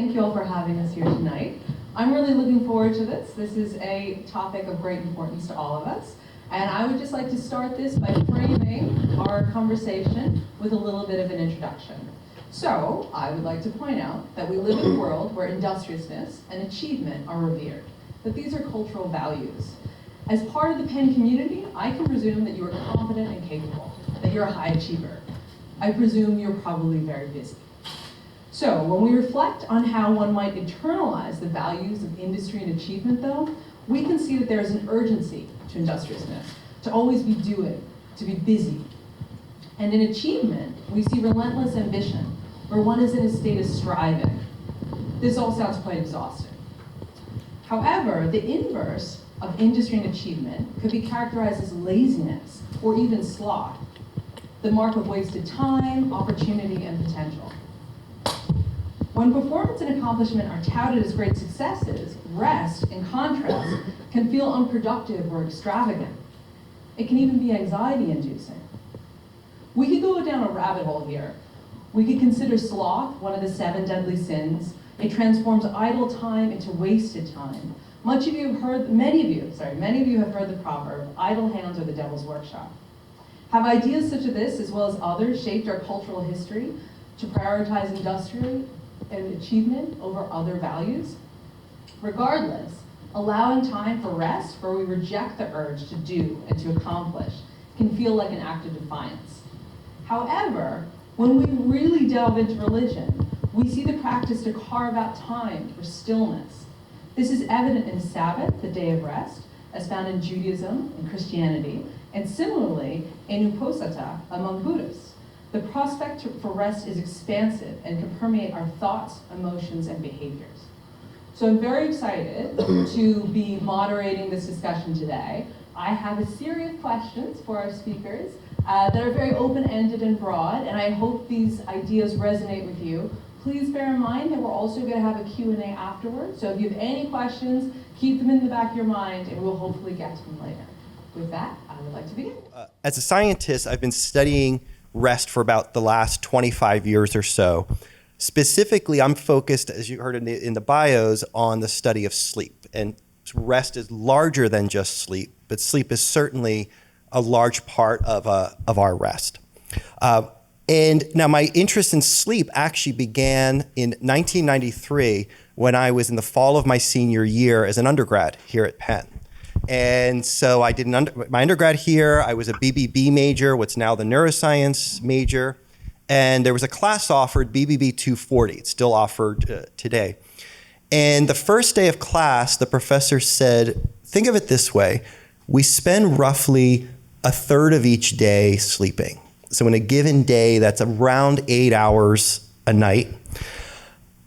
Thank you all for having us here tonight. I'm really looking forward to this. This is a topic of great importance to all of us. And I would just like to start this by framing our conversation with a little bit of an introduction. So, I would like to point out that we live in a world where industriousness and achievement are revered, that these are cultural values. As part of the Penn community, I can presume that you are confident and capable, that you're a high achiever. I presume you're probably very busy. So, when we reflect on how one might internalize the values of industry and achievement, though, we can see that there is an urgency to industriousness, to always be doing, to be busy. And in achievement, we see relentless ambition, where one is in a state of striving. This all sounds quite exhausting. However, the inverse of industry and achievement could be characterized as laziness or even sloth, the mark of wasted time, opportunity, and potential. When performance and accomplishment are touted as great successes, rest, in contrast, can feel unproductive or extravagant. It can even be anxiety-inducing. We could go down a rabbit hole here. We could consider sloth one of the 7 deadly sins. It transforms idle time into wasted time. Many of you have heard the proverb, idle hands are the devil's workshop. Have ideas such as this, as well as others, shaped our cultural history to prioritize industry and achievement over other values? Regardless, allowing time for rest, where we reject the urge to do and to accomplish, can feel like an act of defiance. However, when we really delve into religion, we see the practice to carve out time for stillness. This is evident in Sabbath, the day of rest, as found in Judaism and Christianity, and similarly in Uposatha among Buddhists. The prospect for rest is expansive and can permeate our thoughts, emotions, and behaviors. So I'm very excited to be moderating this discussion today. I have a series of questions for our speakers that are very open-ended and broad, and I hope these ideas resonate with you. Please bear in mind that we're also going to have a Q&A afterwards, so if you have any questions, keep them in the back of your mind, and we'll hopefully get to them later. With that, I would like to begin. As a scientist, I've been studying rest for about the last 25 years or so. Specifically, I'm focused, as you heard in the bios, on the study of sleep. And rest is larger than just sleep, but sleep is certainly a large part of our rest. And now my interest in sleep actually began in 1993 when I was in the fall of my senior year as an undergrad here at Penn. And so I did my undergrad here. I was a BBB major, what's now the neuroscience major. And there was a class offered, BBB 240. It's still offered today. And the first day of class, the professor said, think of it this way. We spend roughly a third of each day sleeping. So in a given day, that's around 8 hours a night.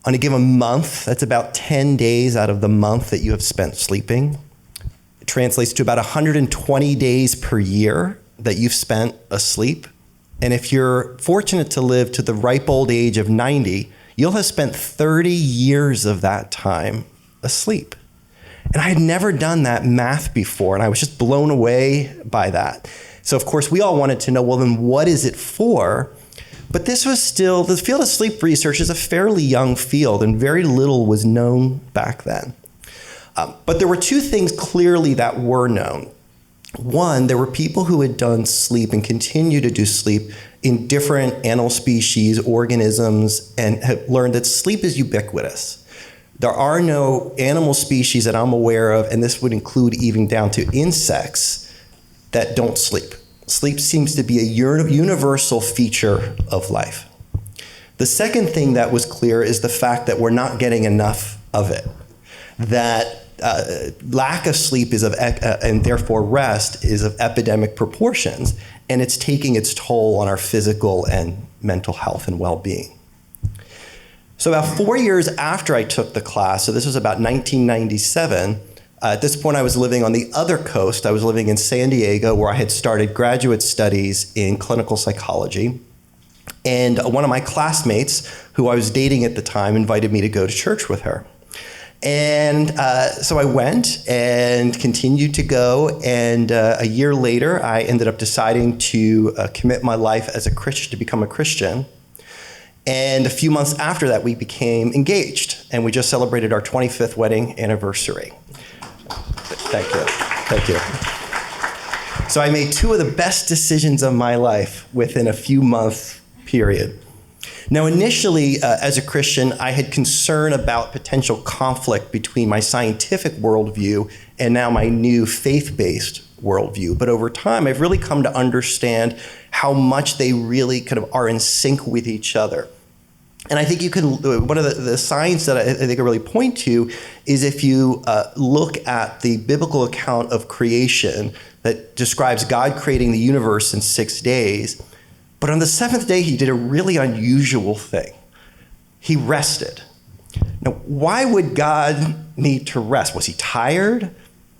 On a given month, that's about 10 days out of the month that you have spent sleeping. It translates to about 120 days per year that you've spent asleep. And if you're fortunate to live to the ripe old age of 90, you'll have spent 30 years of that time asleep. And I had never done that math before, and I was just blown away by that. So of course, we all wanted to know, well, then what is it for? But this was still, the field of sleep research is a fairly young field, and very little was known back then. But there were 2 things clearly that were known. One, there were people who had done sleep and continue to do sleep in different animal species, organisms, and have learned that sleep is ubiquitous. There are no animal species that I'm aware of, and this would include even down to insects, that don't sleep. Sleep seems to be a universal feature of life. The second thing that was clear is the fact that we're not getting enough of it. That lack of sleep is and therefore rest is of epidemic proportions, and it's taking its toll on our physical and mental health and well-being. So about 4 years after I took the class, so this was about 1997, at this point I was living on the other coast. I was living in San Diego, where I had started graduate studies in clinical psychology. And one of my classmates, who I was dating at the time, invited me to go to church with her. And so I went and continued to go, and a year later, I ended up deciding to commit my life as a Christian, to become a Christian. And a few months after that, we became engaged, and we just celebrated our 25th wedding anniversary. Thank you. Thank you. So I made two of the best decisions of my life within a few month period. Now, initially, as a Christian, I had concern about potential conflict between my scientific worldview and now my new faith-based worldview. But over time, I've really come to understand how much they really kind of are in sync with each other. And I think you can, one of the signs that I think I really point to is if you look at the biblical account of creation that describes God creating the universe in 6 days, but on the seventh day, he did a really unusual thing. He rested. Now, why would God need to rest? Was he tired?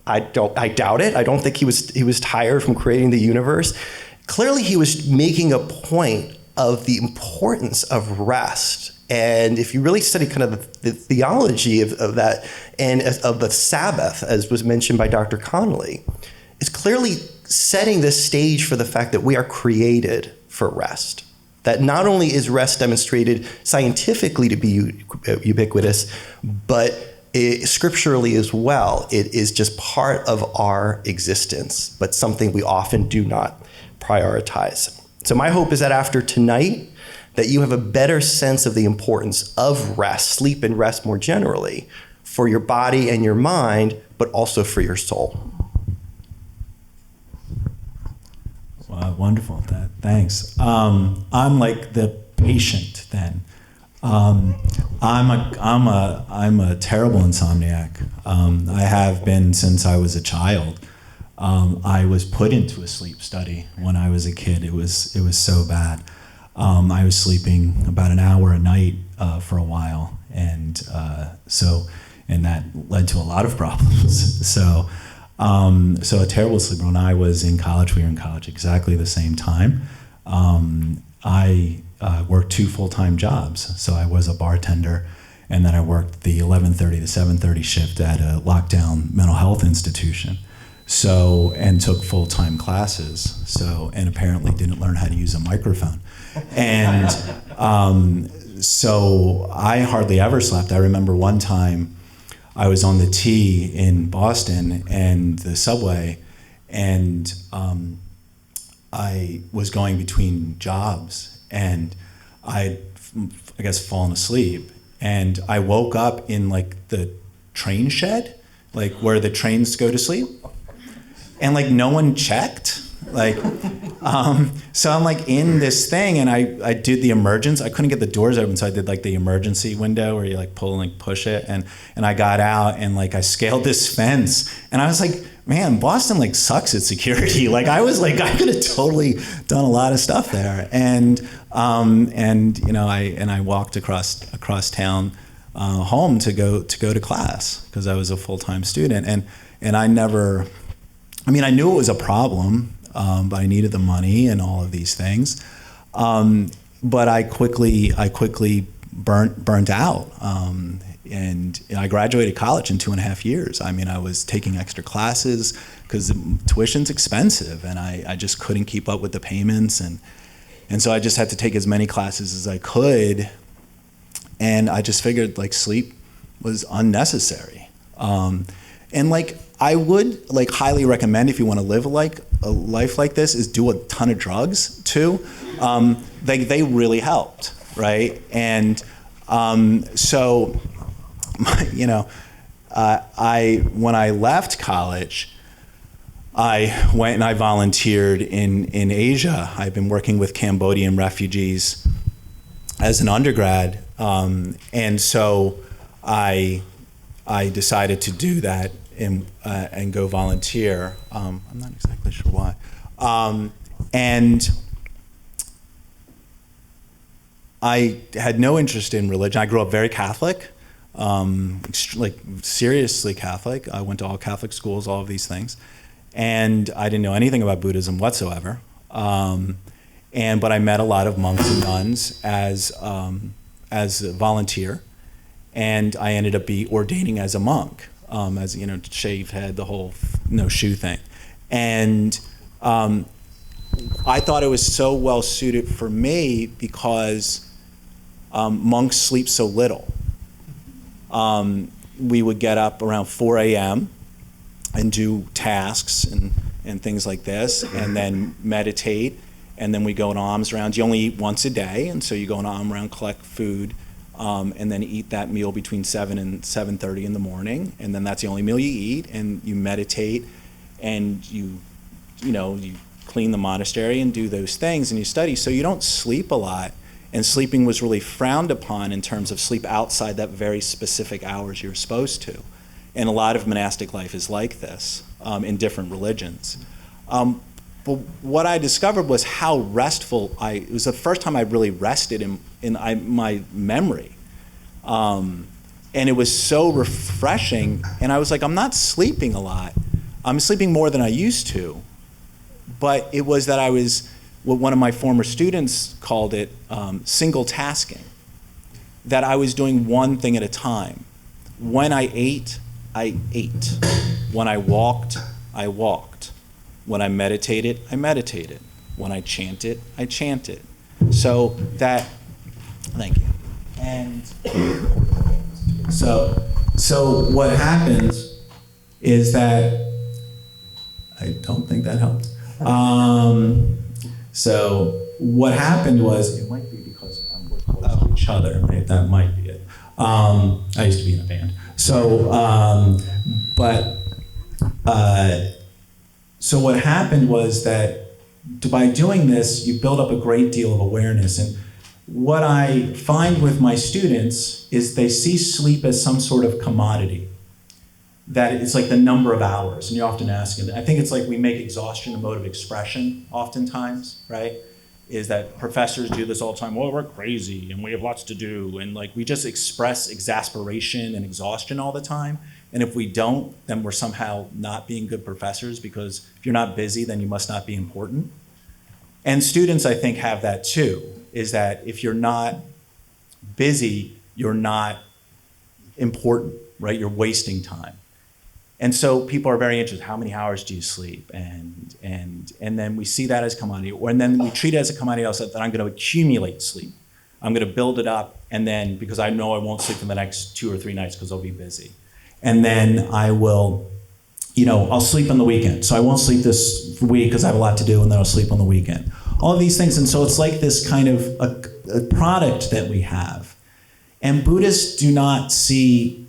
I doubt it. I don't think he was tired from creating the universe. Clearly, he was making a point of the importance of rest. And if you really study kind of the theology of that and of the Sabbath, as was mentioned by Dr. Connolly, it's clearly setting the stage for the fact that we are created for rest. That not only is rest demonstrated scientifically to be ubiquitous, but scripturally as well. It is just part of our existence, but something we often do not prioritize. So my hope is that after tonight, that you have a better sense of the importance of rest, sleep and rest more generally, for your body and your mind, but also for your soul. Wow, wonderful. Thanks. I'm like the patient then. I'm a terrible insomniac. I have been since I was a child. I was put into a sleep study when I was a kid. It was so bad. I was sleeping about an hour a night for a while, and that led to a lot of problems. So a terrible sleeper. When I was in college, we were in college exactly the same time. I worked 2 full-time jobs. So I was a bartender, and then I worked the 11:30 to 7:30 shift at a lockdown mental health institution. And took full-time classes. And apparently didn't learn how to use a microphone. And so I hardly ever slept. I remember one time I was on the T in Boston and the subway, and I was going between jobs, and I guess fallen asleep, and I woke up in like the train shed, like where the trains go to sleep, and like no one checked. So I'm like in this thing, and I did the emergency. I couldn't get the doors open, so I did like the emergency window where you like pull and like push it, and I got out and like I scaled this fence, and I was like, man, Boston like sucks at security. Like I could have totally done a lot of stuff there, and I walked across town home to go to class because I was a full-time student, and I never. I mean, I knew it was a problem. But I needed the money and all of these things. But I quickly burnt out. And I graduated college in 2.5 years. I mean, I was taking extra classes because tuition's expensive, and I just couldn't keep up with the payments. And so I just had to take as many classes as I could. And I just figured like sleep was unnecessary. And like, I would like highly recommend if you want to live like a life like this is do a ton of drugs too. They really helped, right? And so, when I left college, I went and I volunteered in Asia. I've been working with Cambodian refugees as an undergrad, and so I decided to do that and go volunteer. I'm not exactly sure why. And I had no interest in religion. I grew up very Catholic, like seriously Catholic. I went to all Catholic schools, all of these things. And I didn't know anything about Buddhism whatsoever. But I met a lot of monks and nuns as a volunteer. And I ended up ordaining as a monk. As shaved head, the whole no shoe thing, and I thought it was so well suited for me because monks sleep so little. We would get up around 4 a.m. and do tasks and things like this, and then meditate, and then we go on alms rounds. You only eat once a day, and so you go on alms round, collect food, and then eat that meal between 7 and 7:30 in the morning, and then that's the only meal you eat, and you meditate, and you clean the monastery and do those things, and you study. So you don't sleep a lot, and sleeping was really frowned upon in terms of sleep outside that very specific hours you're supposed to. And a lot of monastic life is like this in different religions. But what I discovered was how restful it was the first time I really rested in my memory. And it was so refreshing. And I was like, I'm not sleeping a lot. I'm sleeping more than I used to. But it was that I was, what one of my former students called it, single tasking. That I was doing one thing at a time. When I ate, I ate. When I walked, I walked. When I meditated, I meditated. When I chanted, I chanted. So that, thank you. And so what happens is that, I don't think that helped. So what happened was, it might be because we're close to each other, right? That might be it. I used to be in a band. So, so what happened was that by doing this, you build up a great deal of awareness. And what I find with my students is they see sleep as some sort of commodity. That it's like the number of hours. And you're often asking, I think it's like we make exhaustion a mode of expression oftentimes, right? Is that professors do this all the time. Well, we're crazy and we have lots to do. And like we just express exasperation and exhaustion all the time. And if we don't, then we're somehow not being good professors, because if you're not busy, then you must not be important. And students, I think, have that too, is that if you're not busy, you're not important, right? You're wasting time. And so people are very interested, how many hours do you sleep? And then we see that as commodity, and then we treat it as a commodity also, that I'm going to accumulate sleep. I'm going to build it up, and then, because I know I won't sleep for the next 2 or 3 nights because I'll be busy. And then I will, I'll sleep on the weekend. So I won't sleep this week because I have a lot to do, and then I'll sleep on the weekend. All of these things, and so it's like this kind of a product that we have. And Buddhists do not see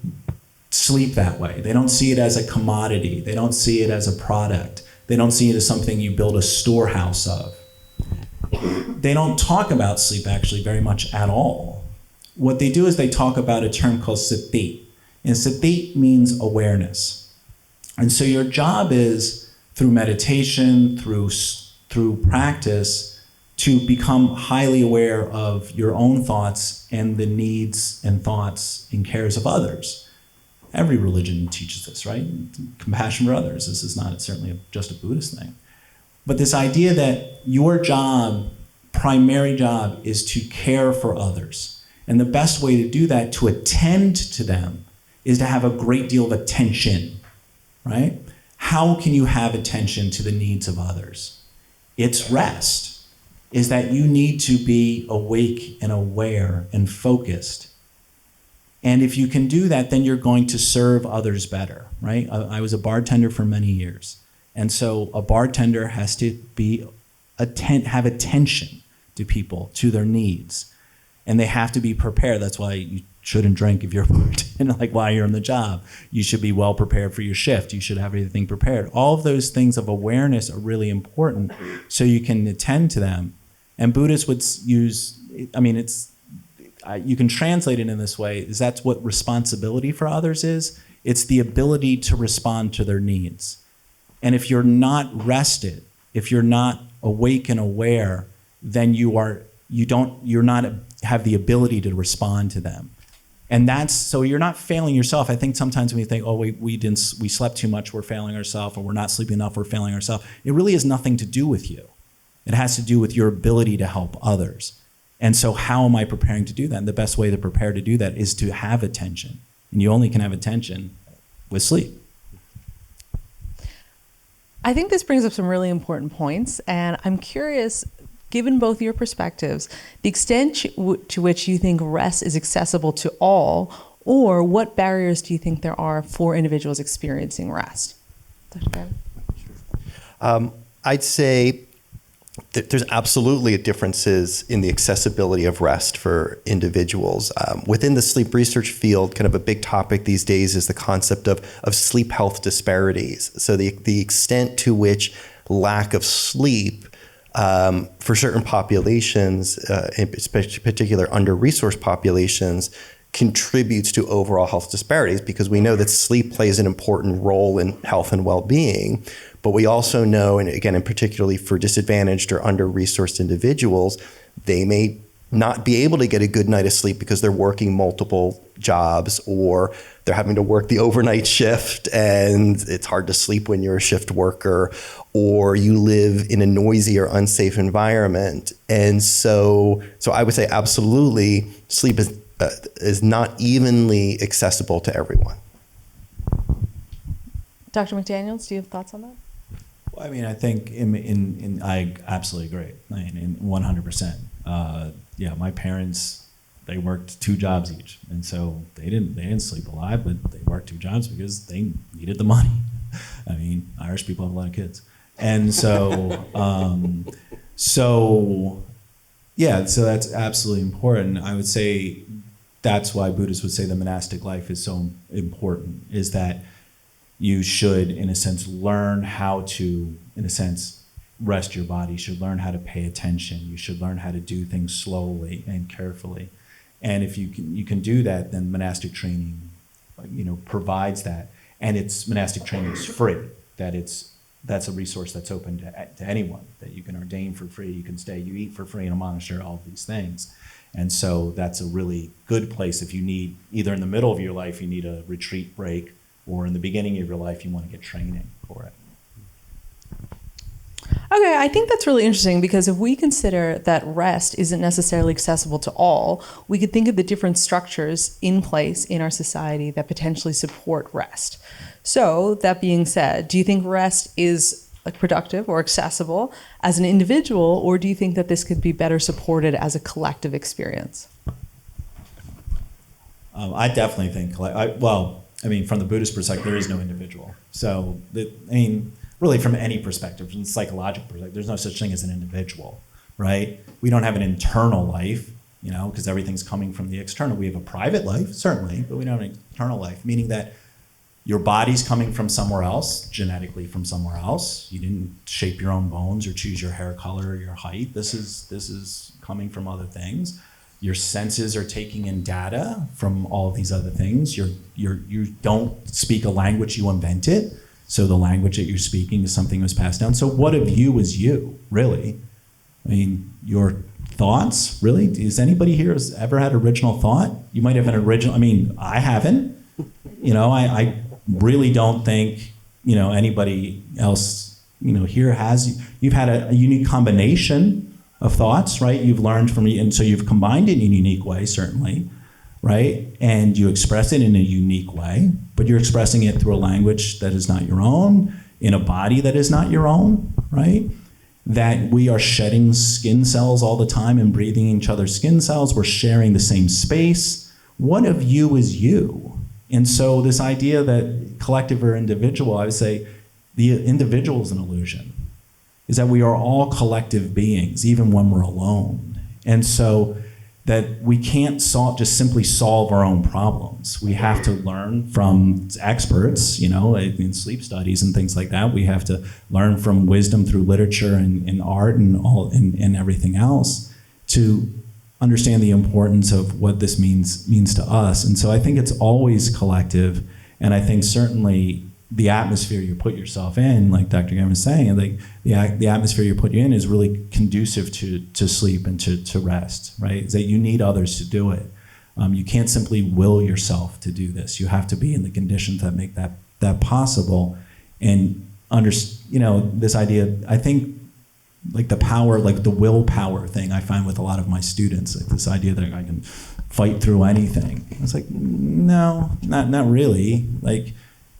sleep that way. They don't see it as a commodity. They don't see it as a product. They don't see it as something you build a storehouse of. They don't talk about sleep actually very much at all. What they do is they talk about a term called sati. And sati means awareness. And so your job is, through meditation, through practice, to become highly aware of your own thoughts and the needs and thoughts and cares of others. Every religion teaches this, right? Compassion for others. This is not certainly just a Buddhist thing. But this idea that your job, primary job, is to care for others. And the best way to do that, to attend to them, is to have a great deal of attention, right? How can you have attention to the needs of others? It's rest, is that you need to be awake and aware and focused. And if you can do that, then you're going to serve others better, right? I was a bartender for many years. And so a bartender has to have attention to people, to their needs. And they have to be prepared. That's why you shouldn't drink if you're a bartender, like while you're on the job. You should be well prepared for your shift. You should have everything prepared. All of those things of awareness are really important so you can attend to them. And Buddhists would use, you can translate it in this way, is that's what responsibility for others is. It's the ability to respond to their needs. And if you're not rested, if you're not awake and aware, then you're not have the ability to respond to them. And so you're not failing yourself. I think sometimes when we think, we slept too much, we're failing ourselves, or we're not sleeping enough, we're failing ourselves. It really has nothing to do with you. It has to do with your ability to help others. And so how am I preparing to do that? And the best way to prepare to do that is to have attention. And you only can have attention with sleep. I think this brings up some really important points. And I'm curious, given both your perspectives, the extent to which you think rest is accessible to all, or what barriers do you think there are for individuals experiencing rest? Dr. Gehrman? I'd say that there's absolutely differences in the accessibility of rest for individuals. Within the sleep research field, kind of a big topic these days is the concept of sleep health disparities. So the extent to which lack of sleep for certain populations, in particular under-resourced populations, contributes to overall health disparities, because we know that sleep plays an important role in health and well-being. But we also know, and again, and particularly for disadvantaged or under-resourced individuals, they may not be able to get a good night of sleep because they're working multiple jobs, or they're having to work the overnight shift and it's hard to sleep when you're a shift worker, or you live in a noisy or unsafe environment. And so I would say absolutely sleep is not evenly accessible to everyone. Dr. McDaniel, do you have thoughts on that? Well, I mean, I think I absolutely agree, in 100%. Yeah, my parents, they worked 2 jobs each, and so they didn't sleep a lot, but they worked 2 jobs because they needed the money. I mean, Irish people have a lot of kids, and so so that's absolutely important. I would say that's why Buddhists would say the monastic life is so important, is that you should, in a sense, learn how to, in a sense, rest your body. You should learn how to pay attention. You should learn how to do things slowly and carefully. And if you can do that, then monastic training, provides that. And monastic training is free. That's a resource that's open to anyone, that you can ordain for free, you can stay, you eat for free in a monastery, all of these things. And so that's a really good place if you need, either in the middle of your life, you need a retreat break, or in the beginning of your life, you want to get training for it. Okay, I think that's really interesting, because if we consider that rest isn't necessarily accessible to all, we could think of the different structures in place in our society that potentially support rest. So that being said, do you think rest is productive or accessible as an individual, or do you think that this could be better supported as a collective experience? I definitely think, from the Buddhist perspective, there is no individual. So, really from any perspective, from the psychological perspective, there's no such thing as an individual, right? We don't have an internal life, because everything's coming from the external. We have a private life, certainly, but we don't have an internal life, meaning that your body's coming from somewhere else, genetically from somewhere else. You didn't shape your own bones or choose your hair color or your height. This is coming from other things. Your senses are taking in data from all of these other things. You don't speak a language, you invented. So the language that you're speaking is something that was passed down. So what of you is you, really? Your thoughts, really? Does anybody here has ever had original thought? You might have an original, I haven't. I really don't think, anybody else, here has. You've had a unique combination of thoughts, right? You've learned from, and so you've combined it in a unique way, certainly, right? And you express it in a unique way, but you're expressing it through a language that is not your own, in a body that is not your own, right? That we are shedding skin cells all the time and breathing each other's skin cells. We're sharing the same space. What of you is you? And so this idea that collective or individual, I would say the individual is an illusion, is that we are all collective beings, even when we're alone. And so that we can't just simply solve our own problems. We have to learn from experts, in sleep studies and things like that. We have to learn from wisdom through literature and art and everything else to understand the importance of what this means to us. And so I think it's always collective. And I think certainly the atmosphere you put yourself in, like Dr. Gehrman was saying, like the atmosphere you put you in is really conducive to sleep and to rest, right? Is that you need others to do it. You can't simply will yourself to do this. You have to be in the conditions that make that possible. And this idea, I think, like the power, like the willpower thing I find with a lot of my students, like this idea that I can fight through anything. It's like, no, not really. Like,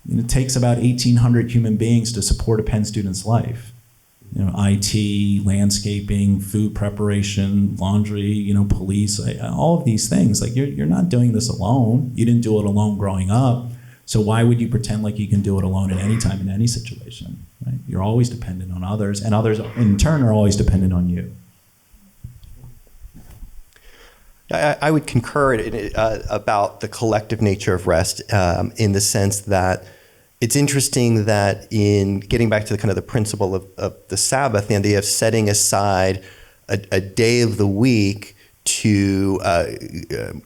it takes about 1,800 human beings to support a Penn student's life. IT, landscaping, food preparation, laundry, police, all of these things. Like you're not doing this alone. You didn't do it alone growing up. So why would you pretend like you can do it alone at any time in any situation? Right? You're always dependent on others, and others in turn are always dependent on you. I would concur about the collective nature of rest in the sense that it's interesting that in getting back to the kind of the principle of the Sabbath, the idea of setting aside a day of the week to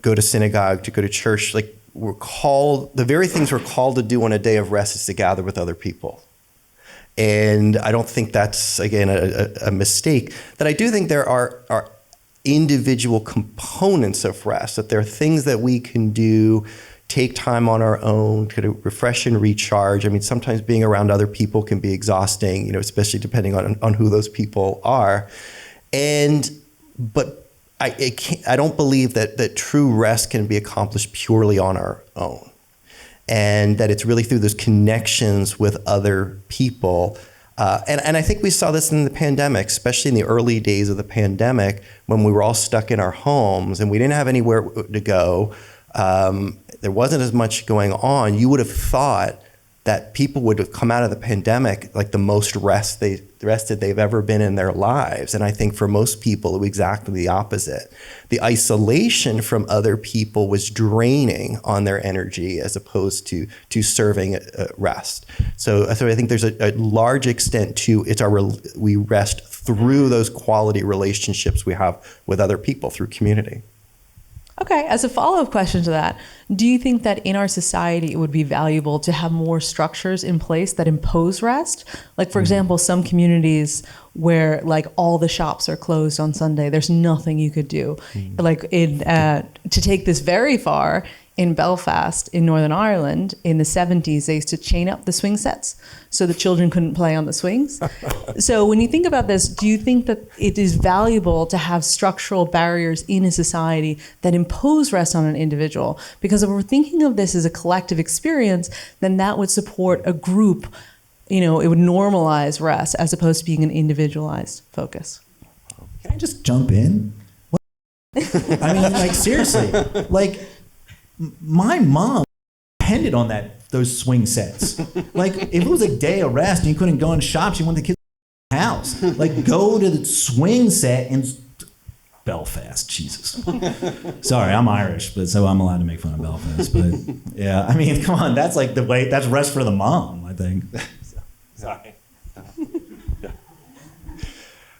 go to synagogue, to go to church, like the very things we're called to do on a day of rest is to gather with other people. And I don't think that's, again, a mistake. That I do think there are individual components of rest, that there are things that we can do, take time on our own to refresh and recharge. I mean, sometimes being around other people can be exhausting, especially depending on who those people are. But I don't believe that true rest can be accomplished purely on our own. And that it's really through those connections with other people. And I think we saw this in the pandemic, especially in the early days of the pandemic, when we were all stuck in our homes and we didn't have anywhere to go. There wasn't as much going on. You would have thought that people would have come out of the pandemic like the most rested they've ever been in their lives. And I think for most people, it was exactly the opposite. The isolation from other people was draining on their energy as opposed to serving rest. So I think there's a large extent to we rest through those quality relationships we have with other people through community. Okay, as a follow-up question to that, do you think that in our society it would be valuable to have more structures in place that impose rest? Like, for example, some communities where like all the shops are closed on Sunday, there's nothing you could do. Like to take this very far, in Belfast, in Northern Ireland, in the 70s, they used to chain up the swing sets so the children couldn't play on the swings. So when you think about this, do you think that it is valuable to have structural barriers in a society that impose rest on an individual? Because if we're thinking of this as a collective experience, then that would support a group. It would normalize rest as opposed to being an individualized focus. Can I just jump in? What? I mean, like, seriously, like, my mom depended on those swing sets. Like, if it was a day of rest and you couldn't go in the shop, she wanted the kids to the house. Like, go to the swing set in Belfast. Jesus. Sorry, I'm Irish, but so I'm allowed to make fun of Belfast. But yeah, I mean, come on, that's like that's rest for the mom, I think. Sorry.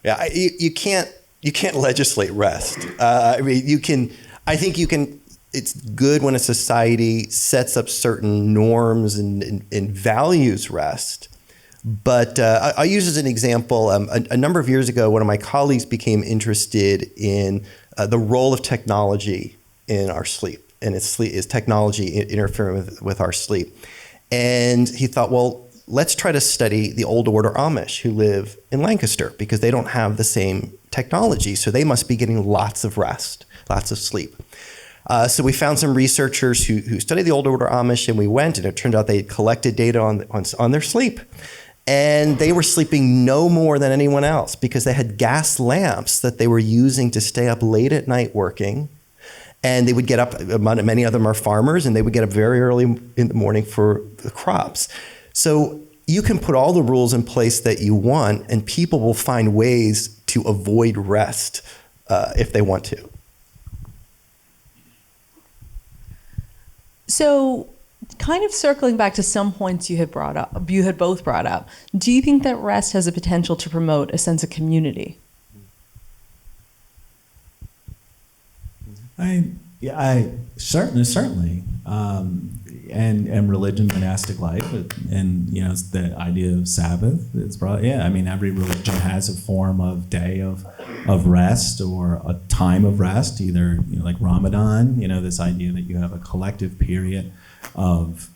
Yeah, you can't legislate rest. I mean, I think you can. It's good when a society sets up certain norms and values rest. But I'll use as an example, a number of years ago, one of my colleagues became interested in the role of technology in our sleep, and is technology interfering with our sleep. And he thought, well, let's try to study the old order Amish who live in Lancaster, because they don't have the same technology, so they must be getting lots of rest, lots of sleep. So we found some researchers who studied the old order Amish, and we went, and it turned out they had collected data on their sleep. And they were sleeping no more than anyone else because they had gas lamps that they were using to stay up late at night working. And they would get up, many of them are farmers, and they would get up very early in the morning for the crops. So you can put all the rules in place that you want, and people will find ways to avoid rest if they want to. So kind of circling back to some points you had both brought up, do you think that rest has a potential to promote a sense of community? I certainly, and religion, monastic life, and the idea of Sabbath. It's probably I mean, every religion has a form of day of rest or a time of rest. Either like Ramadan, this idea that you have a collective period of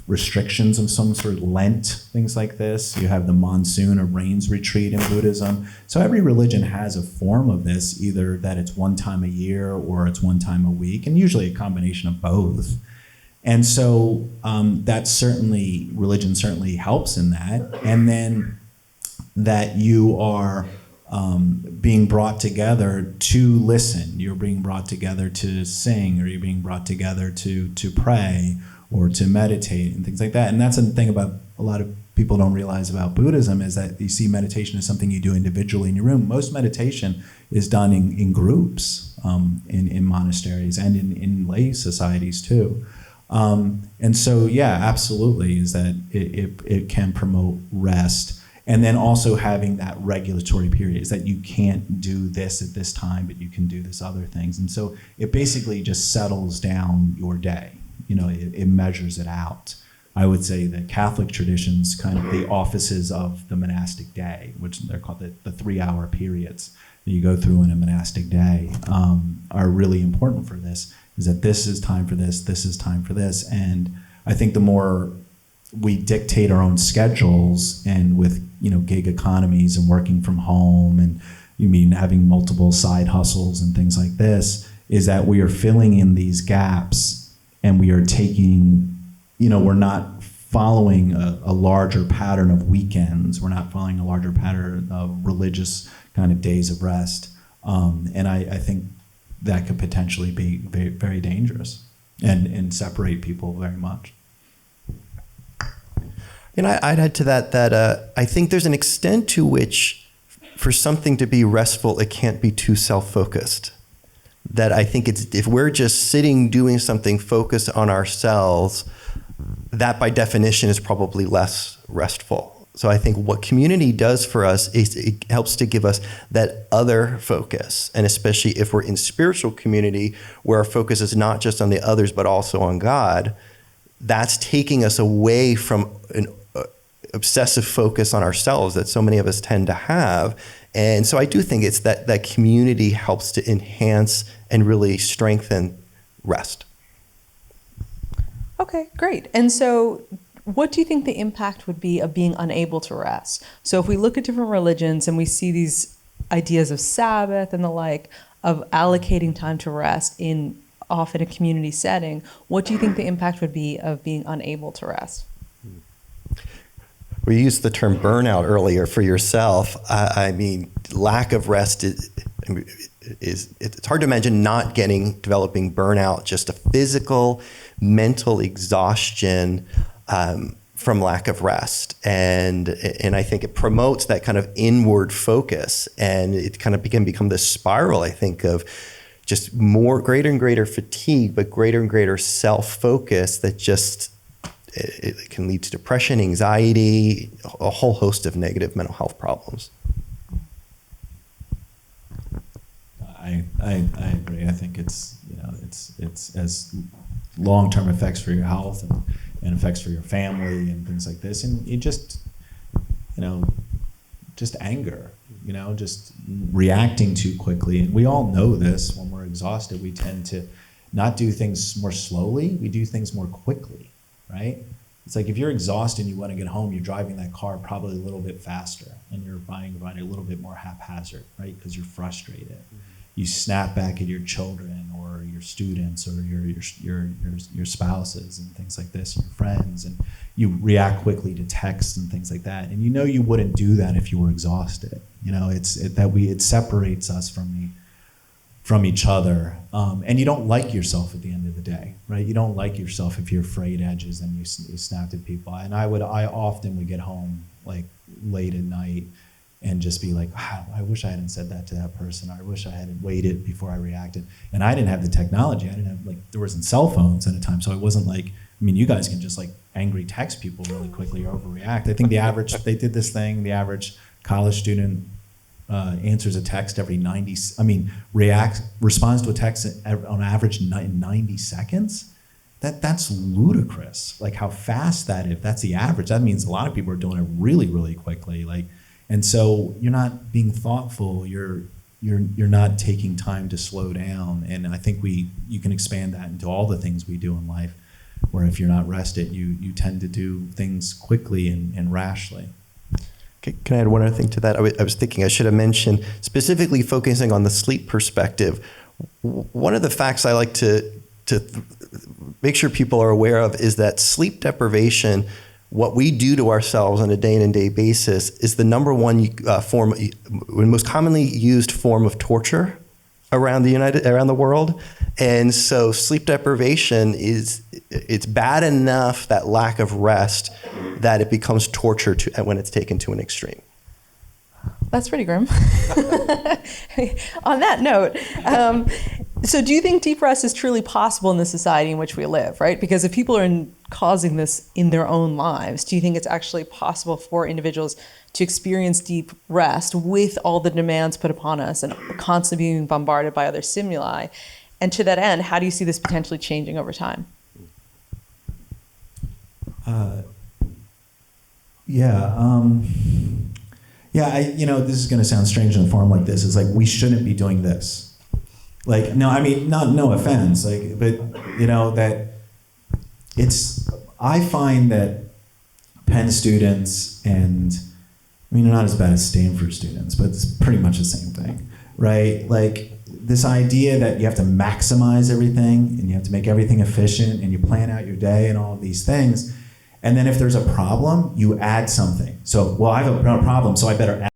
restrictions of some sort, Lent, things like this. You have the monsoon or rains retreat in Buddhism. So every religion has a form of this, either that it's one time a year or it's one time a week, and usually a combination of both. And so religion certainly helps in that. And then that you are being brought together to listen. You're being brought together to sing, or you're being brought together to pray or to meditate and things like that. And that's the thing about a lot of people don't realize about Buddhism, is that you see meditation as something you do individually in your room. Most meditation is done in groups, in monasteries and in lay societies too. And so, yeah, absolutely, is that it can promote rest. And then also having that regulatory period, is that you can't do this at this time, but you can do this other things. And so it basically just settles down your day. It measures it out. I would say the Catholic traditions, kind of the offices of the monastic day, which they're called the 3-hour periods that you go through in a monastic day, are really important for this, is that this is time for this is time for this. And I think the more we dictate our own schedules, and with gig economies and working from home, and having multiple side hustles and things like this, is that we are filling in these gaps, and we are taking, we're not following a larger pattern of weekends. We're not following a larger pattern of religious kind of days of rest. And I think that could potentially be very, very dangerous and separate people very much. And I'd add to that I think there's an extent to which, for something to be restful, it can't be too self-focused. That I think if we're just sitting doing something focused on ourselves, that by definition is probably less restful. So I think what community does for us is it helps to give us that other focus. And especially if we're in spiritual community, where our focus is not just on the others, but also on God, that's taking us away from an obsessive focus on ourselves that so many of us tend to have. And so I do think it's that community helps to enhance and really strengthen rest. Okay, great. And so what do you think the impact would be of being unable to rest? So if we look at different religions and we see these ideas of Sabbath and the like, of allocating time to rest in often a community setting, what do you think the impact would be of being unable to rest? We used the term burnout earlier for yourself. I mean, lack of rest is it's hard to imagine not developing burnout, just a physical, mental exhaustion from lack of rest. And I think it promotes that kind of inward focus, and it kind of can become this spiral, I think, of just greater and greater fatigue, but greater and greater self-focus that just it can lead to depression, anxiety, a whole host of negative mental health problems. I agree. I think it's as long-term effects for your health and effects for your family and things like this, and you just anger, just reacting too quickly. And we all know this. When we're exhausted, we tend to not do things more slowly. We do things more quickly. Right? It's like if you're exhausted and you want to get home, you're driving that car probably a little bit faster, and you're riding a little bit more haphazard, right? Because you're frustrated. Mm-hmm. You snap back at your children or your students or your spouses and things like this, your friends, and you react quickly to texts and things like that. And you wouldn't do that if you were exhausted. It separates us from each other, and you don't like yourself at the end of the day, right? You don't like yourself if you're frayed edges and you snapped at people. And I often would get home like late at night and just be like, wow, I wish I hadn't said that to that person. I wish I hadn't waited before I reacted. And I didn't have the technology. There wasn't cell phones at the time, so it wasn't like, you guys can just like angry text people really quickly or overreact. I think they did this thing, the average college student answers a text every responds to a text on average in 90 seconds. That's ludicrous. Like how fast that is. That's the average. That means a lot of people are doing it really, really quickly. And so you're not being thoughtful. You're not taking time to slow down. And I think you can expand that into all the things we do in life, where if you're not rested, you tend to do things quickly and rashly. Can I add one other thing to that? I was thinking I should have mentioned, specifically focusing on the sleep perspective. One of the facts I like to make sure people are aware of is that sleep deprivation, what we do to ourselves on a day-to-day basis is the number one most commonly used form of torture around the world. And so sleep deprivation it's bad enough, that lack of rest, that it becomes torture when it's taken to an extreme. That's pretty grim. On that note, so do you think deep rest is truly possible in the society in which we live, right? Because if people are causing this in their own lives, do you think it's actually possible for individuals to experience deep rest with all the demands put upon us and constantly being bombarded by other stimuli? And to that end, how do you see this potentially changing over time? This is going to sound strange in a form like this. It's like, we shouldn't be doing this. Like, no, I mean, no offense, like, but that I find that Penn students and, I mean, they're not as bad as Stanford students, but it's pretty much the same thing, right? Like, this idea that you have to maximize everything and you have to make everything efficient and you plan out your day and all of these things. And then if there's a problem, you add something. So, well, I have a problem, so I better add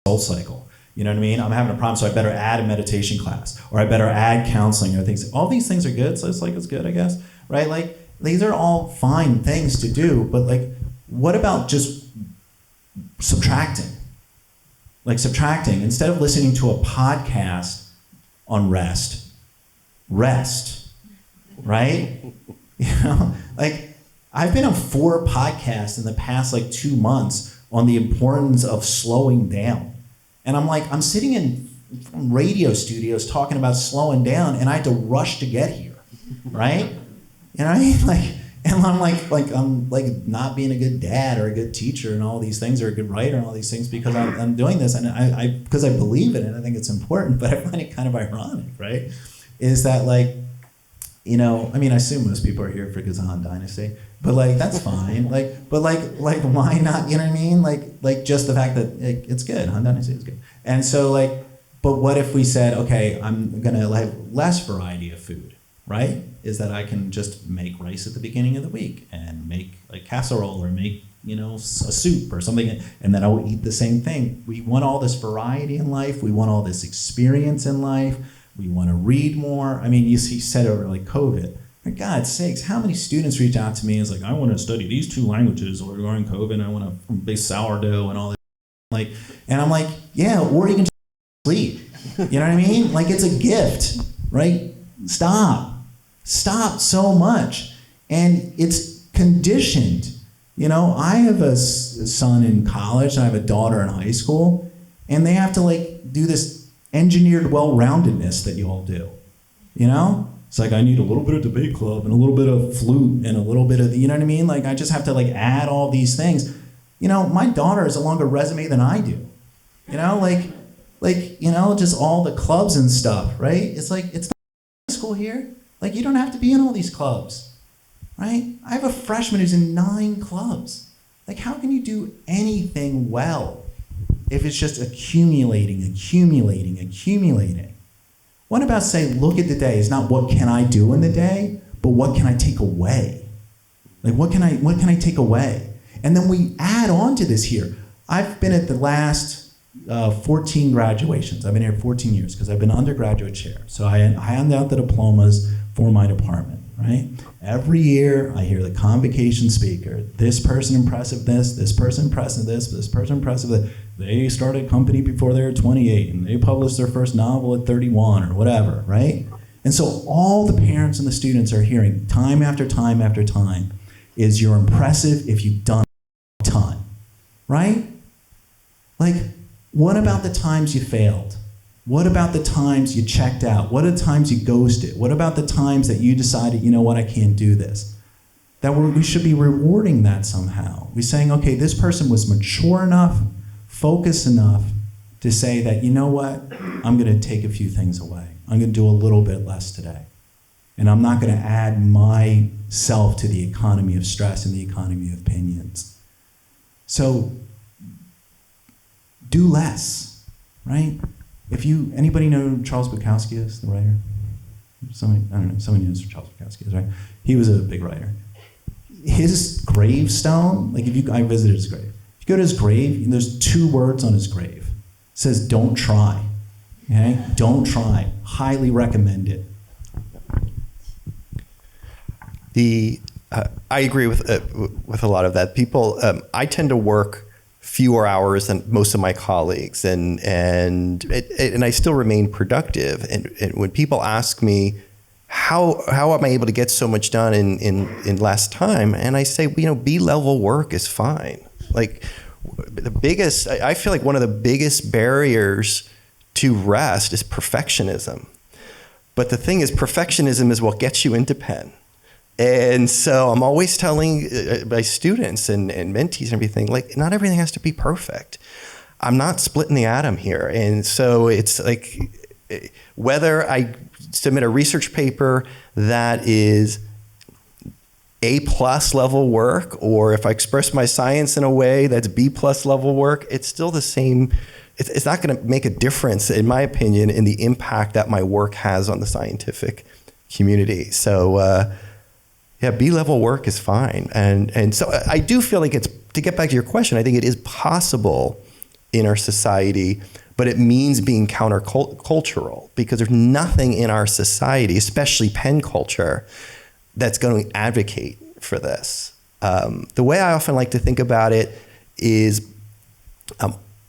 a soul cycle. You know what I mean? I'm having a problem, so I better add a meditation class, or I better add counseling or things. All these things are good, so it's good, I guess, right? Like, these are all fine things to do, but like, what about just subtracting? Like subtracting, instead of listening to a podcast on rest, right? Like, I've been on 4 podcasts in the past 2 months on the importance of slowing down. And I'm sitting in radio studios talking about slowing down, and I had to rush to get here, right? You know what I mean? And I'm not being a good dad or a good teacher and all these things, or a good writer and all these things, because I'm doing this, and because I believe in it, I think it's important, but I find it kind of ironic, right? Is that I assume most people are here for Kahn Dynasty, but that's fine. But why not? You know what I mean? Just the fact that it's good. Han Dynasty is good. And so but what if we said, okay, I'm gonna have less variety of food, right? Is that I can just make rice at the beginning of the week and make a casserole or make a soup or something, and then I will eat the same thing. We want all this variety in life. We want all this experience in life. We want to read more. I mean, you said over COVID. For God's sakes, how many students reach out to me and is I want to study these 2 languages or during COVID, I want to bake sourdough and all that. And I'm yeah, or you can just sleep. You know what I mean? It's a gift, right? Stop so much. And it's conditioned. I have a son in college and I have a daughter in high school, and they have to do this engineered well-roundedness that you all do. It's I need a little bit of debate club and a little bit of flute and a little bit of, you know what I mean? I just have to add all these things. My daughter has a longer resume than I do. Just all the clubs and stuff, right? It's it's not high school here. You don't have to be in all these clubs, right? I have a freshman who's in 9 clubs. How can you do anything well if it's just accumulating? What about look at the day? It's not what can I do in the day, but what can I take away? What can I take away? And then we add on to this here. I've been at the last 14 graduations. I've been here 14 years because I've been undergraduate chair. So I hand out the diplomas for my department, right? Every year I hear the convocation speaker, this person impressive this person impressive this person impressive that. They started a company before they were 28 and they published their first novel at 31 or whatever, right? And so all the parents and the students are hearing time after time after time is you're impressive if you've done a ton, right? What about the times you failed? What about the times you checked out? What are the times you ghosted? What about the times that you decided, you know what, I can't do this? That we should be rewarding that somehow. We're saying, okay, this person was mature enough, focused enough to say that, you know what, I'm going to take a few things away. I'm going to do a little bit less today. And I'm not going to add myself to the economy of stress and the economy of opinions. So do less, right? Anybody know who Charles Bukowski is, the writer? Somebody knows who Charles Bukowski is, right? He was a big writer. his gravestone, like I visited his grave. If you go to his grave, there's 2 words on his grave. It says, "Don't try." Okay? Don't try. Highly recommend it. I agree with a lot of that. People, I tend to work fewer hours than most of my colleagues, and I still remain productive. And when people ask me, how am I able to get so much done in less time? And I say, B-level work is fine. Like I feel like one of the biggest barriers to rest is perfectionism. But the thing is, perfectionism is what gets you into Penn. And so I'm always telling my students and mentees and everything, like, not everything has to be perfect. I'm not splitting the atom here. And so it's like, whether I submit a research paper that is A+ level work, or if I express my science in a way that's B+ level work, it's still the same. It's not going to make a difference, in my opinion, in the impact that my work has on the scientific community. So, B-level work is fine. And so I do feel like to get back to your question, I think it is possible in our society, but it means being countercultural, because there's nothing in our society, especially Penn culture, that's going to advocate for this. The way I often like to think about it is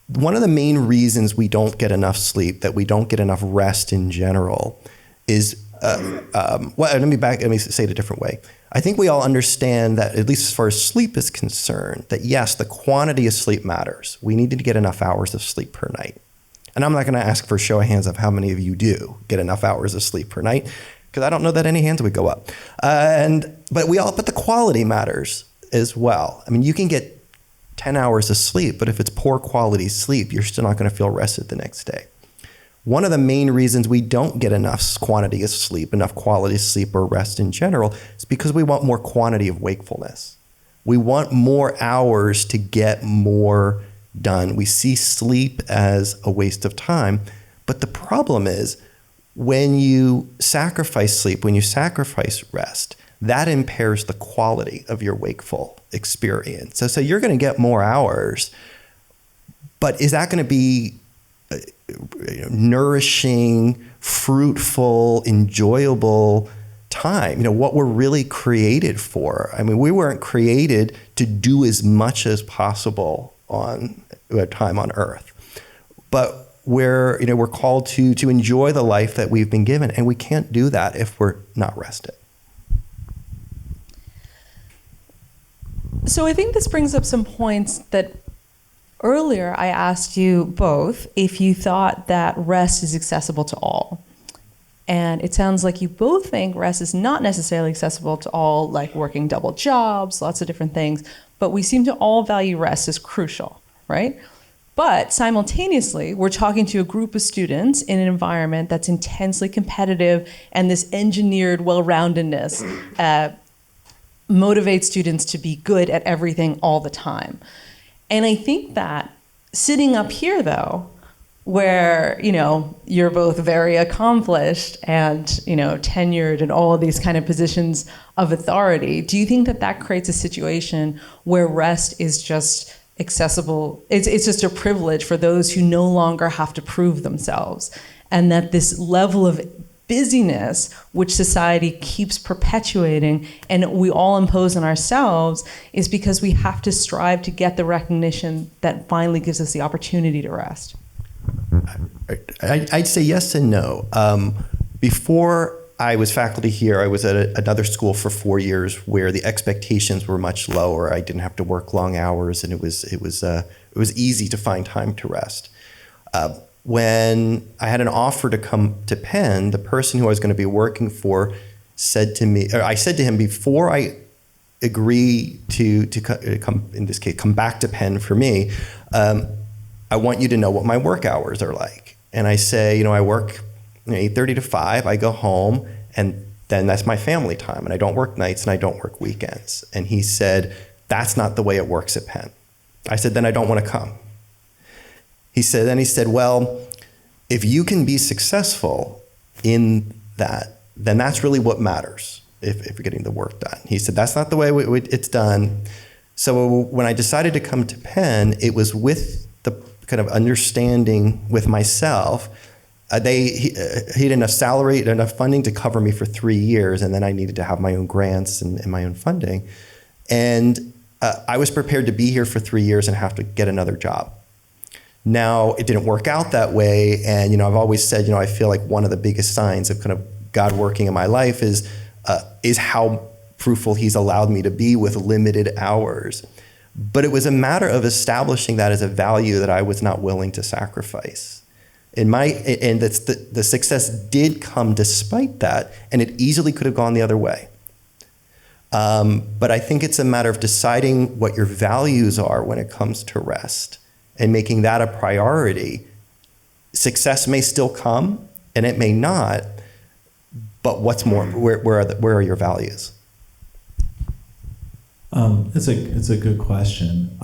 one of the main reasons we don't get enough sleep, that we don't get enough rest in general, is let me say it a different way. I think we all understand that, at least as far as sleep is concerned, that yes, the quantity of sleep matters. We need to get enough hours of sleep per night. And I'm not going to ask for a show of hands of how many of you do get enough hours of sleep per night, because I don't know that any hands would go up. But the quality matters as well. I mean, you can get 10 hours of sleep, but if it's poor quality sleep, you're still not going to feel rested the next day. One of the main reasons we don't get enough quantity of sleep, enough quality of sleep or rest in general, is because we want more quantity of wakefulness. We want more hours to get more done. We see sleep as a waste of time. But the problem is, when you sacrifice sleep, when you sacrifice rest, that impairs the quality of your wakeful experience. So you're going to get more hours, but is that going to be nourishing, fruitful, enjoyable time? What we're really created for. I mean, we weren't created to do as much as possible on time on Earth, but we're called to enjoy the life that we've been given, and we can't do that if we're not rested. So I think this brings up some points that earlier I asked you both if you thought that rest is accessible to all. And it sounds like you both think rest is not necessarily accessible to all, like working double jobs, lots of different things, but we seem to all value rest as crucial, right? But simultaneously, we're talking to a group of students in an environment that's intensely competitive, and this engineered well-roundedness motivates students to be good at everything all the time. And I think that sitting up here, though, where, you're both very accomplished and, tenured in all of these kind of positions of authority, do you think that creates a situation where rest is just accessible? It's just a privilege for those who no longer have to prove themselves, and that this level of busyness, which society keeps perpetuating and we all impose on ourselves, is because we have to strive to get the recognition that finally gives us the opportunity to rest? I'd say yes and no. Before I was faculty here, I was at another school for 4 years where the expectations were much lower. I didn't have to work long hours, and it was easy to find time to rest. When I had an offer to come to Penn, the person who I was going to be working for said to me, or I said to him, before I agree to come, in this case, come back to Penn for me, I want you to know what my work hours are like. And I say, I work 8:30 to 5, I go home, and then that's my family time, and I don't work nights and I don't work weekends. And he said, that's not the way it works at Penn. I said, then I don't want to come. He said, well, if you can be successful in that, then that's really what matters. if we're getting the work done. He said, that's not the way it's done. So when I decided to come to Penn, it was with the kind of understanding with myself. He had enough salary, enough funding to cover me for 3 years, and then I needed to have my own grants and my own funding. And I was prepared to be here for 3 years and have to get another job. Now, it didn't work out that way, and I've always said, I feel like one of the biggest signs of kind of God working in my life is how fruitful He's allowed me to be with limited hours. But it was a matter of establishing that as a value that I was not willing to sacrifice. And the success did come despite that, and it easily could have gone the other way. But I think it's a matter of deciding what your values are when it comes to rest and making that a priority. Success may still come, and it may not, but what's more, where are your values? It's a good question.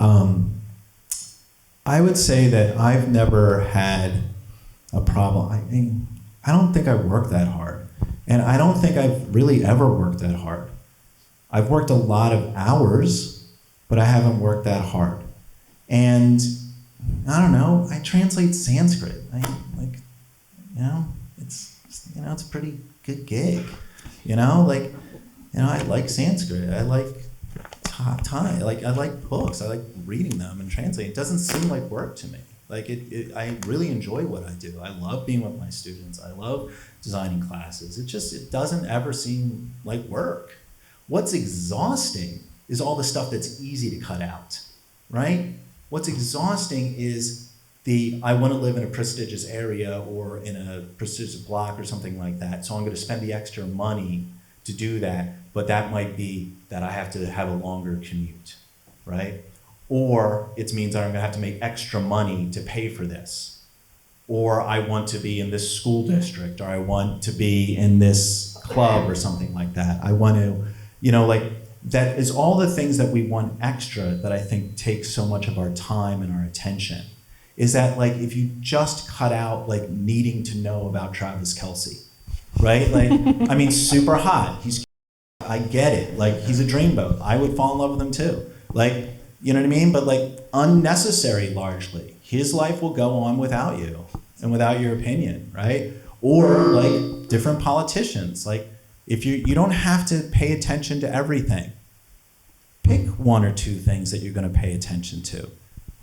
I would say that I've never had a problem. I don't think I work that hard. And I don't think I've really ever worked that hard. I've worked a lot of hours, but I haven't worked that hard. And I don't know, I translate Sanskrit. It's a pretty good gig. I like Sanskrit. I like Thai. I like books. I like reading them and translating. It doesn't seem like work to me. I really enjoy what I do. I love being with my students. I love designing classes. It doesn't ever seem like work. What's exhausting is all the stuff that's easy to cut out, right? What's exhausting is I want to live in a prestigious area or in a prestigious block or something like that, so I'm going to spend the extra money to do that, but that might be that I have to have a longer commute, right? Or it means I'm going to have to make extra money to pay for this. Or I want to be in this school district, or I want to be in this club or something like that. I want to, that is all the things that we want extra that I think take so much of our time and our attention. Is that if you just cut out needing to know about Travis Kelce, right? Super hot. I get it. He's a dreamboat. I would fall in love with him too. You know what I mean? But unnecessary largely. His life will go on without you and without your opinion, right? Or different politicians. If you don't have to pay attention to everything. Pick one or two things that you're going to pay attention to.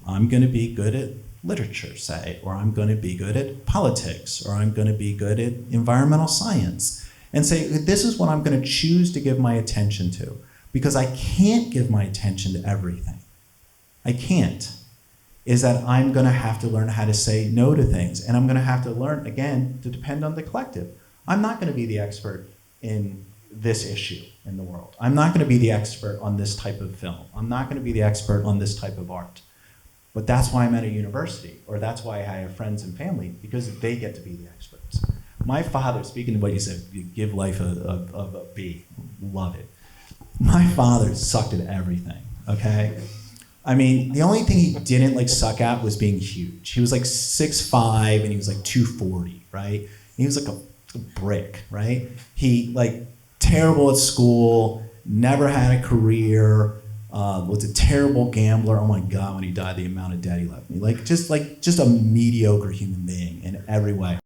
I'm going to be good at literature, say, or I'm going to be good at politics, or I'm going to be good at environmental science. And say, this is what I'm going to choose to give my attention to. Because I can't give my attention to everything. I can't. Is that I'm going to have to learn how to say no to things. And I'm going to have to learn, again, to depend on the collective. I'm not going to be the expert in this issue in the world. I'm not going to be the expert on this type of film. I'm not going to be the expert on this type of art. But that's why I'm at a university, or that's why I have friends and family, because they get to be the experts. My father, speaking of what you said, you give life a B, love it. My father sucked at everything, okay? The only thing he didn't suck at was being huge. He was 6'5", and he was 240, right? And he was a brick, right? He terrible at school, never had a career, was a terrible gambler. Oh my God, when he died, the amount of debt he left me. Just a mediocre human being in every way.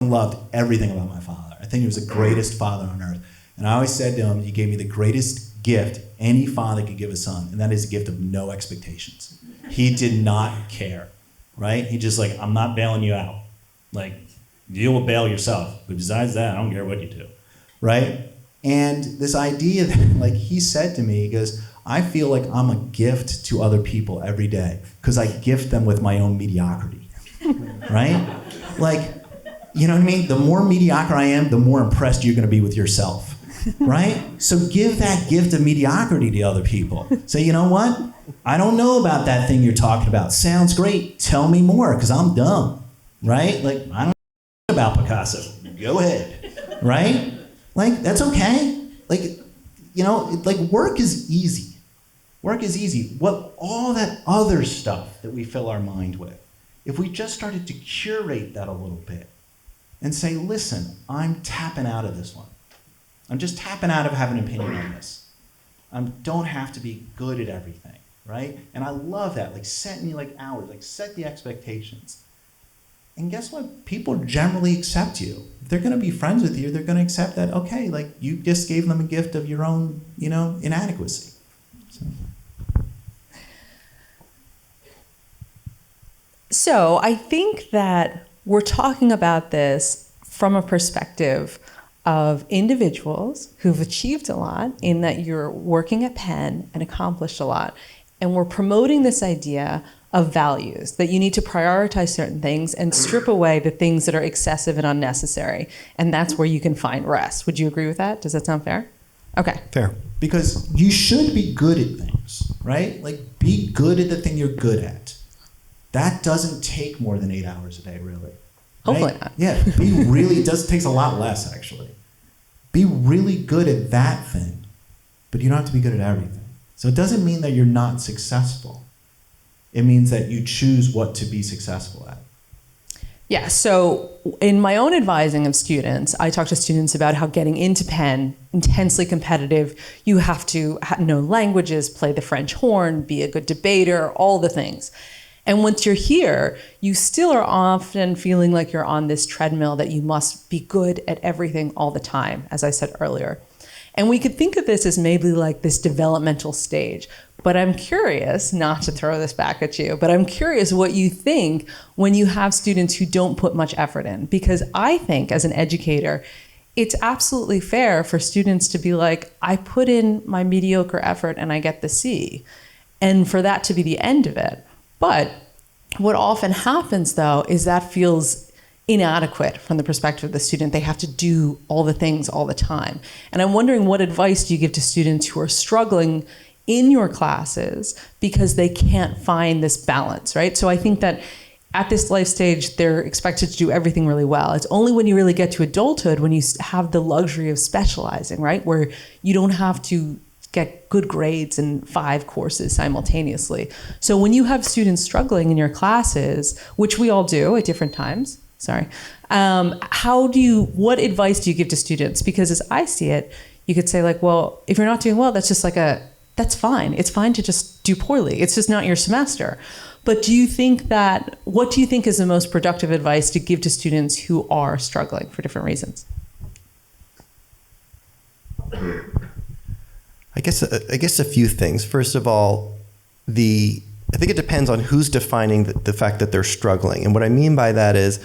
I loved everything about my father. I think he was the greatest father on earth. And I always said to him, he gave me the greatest gift any father could give a son, and that is a gift of no expectations. He did not care, right? He just I'm not bailing you out. You will bail yourself. But besides that, I don't care what you do, right? And this idea that, he said to me, he goes, I feel like I'm a gift to other people every day because I gift them with my own mediocrity, right? You know what I mean? The more mediocre I am, the more impressed you're going to be with yourself, right? So give that gift of mediocrity to other people. Say, you know what? I don't know about that thing you're talking about. Sounds great. Tell me more because I'm dumb, right? I don't know about Picasso. Go ahead, right? That's okay. Work is easy. Work is easy. All that other stuff that we fill our mind with, if we just started to curate that a little bit and say, listen, I'm tapping out of this one. I'm just tapping out of having an opinion on this. I don't have to be good at everything, right? And I love that. Like, set me like hours, like set the expectations. And guess what? People generally accept you. If they're going to be friends with you, they're going to accept that, okay, like you just gave them a gift of your own, inadequacy. So I think that we're talking about this from a perspective of individuals who've achieved a lot in that you're working at Penn and accomplished a lot. And we're promoting this idea of values, that you need to prioritize certain things and strip away the things that are excessive and unnecessary. And that's where you can find rest. Would you agree with that? Does that sound fair? Okay. Fair. Because you should be good at things, right? Like, be good at the thing you're good at. That doesn't take more than 8 hours a day, really. Right? Hopefully not. Yeah, takes a lot less, actually. Be really good at that thing, but you don't have to be good at everything. So it doesn't mean that you're not successful. It means that you choose what to be successful at. Yeah, so in my own advising of students, I talk to students about how getting into Penn, intensely competitive, you have to know languages, play the French horn, be a good debater, all the things. And once you're here, you still are often feeling like you're on this treadmill that you must be good at everything all the time, as I said earlier. And we could think of this as maybe like this developmental stage. But I'm curious, not to throw this back at you, but I'm curious what you think when you have students who don't put much effort in. Because I think as an educator, it's absolutely fair for students to be like, I put in my mediocre effort and I get the C. And for that to be the end of it. But what often happens, though, is that feels inadequate from the perspective of the student. They have to do all the things all the time. And I'm wondering, what advice do you give to students who are struggling in your classes because they can't find this balance, right? So I think that at this life stage, they're expected to do everything really well. It's only when you really get to adulthood when you have the luxury of specializing, right? Where you don't have to get good grades in 5 courses simultaneously. So when you have students struggling in your classes, which we all do at different times, what advice do you give to students? Because as I see it, you could say like, well, if you're not doing well, that's just that's fine. It's fine to just do poorly. It's just not your semester. But what do you think is the most productive advice to give to students who are struggling for different reasons? I guess a few things. First of all, I think it depends on who's defining the fact that they're struggling. And what I mean by that is,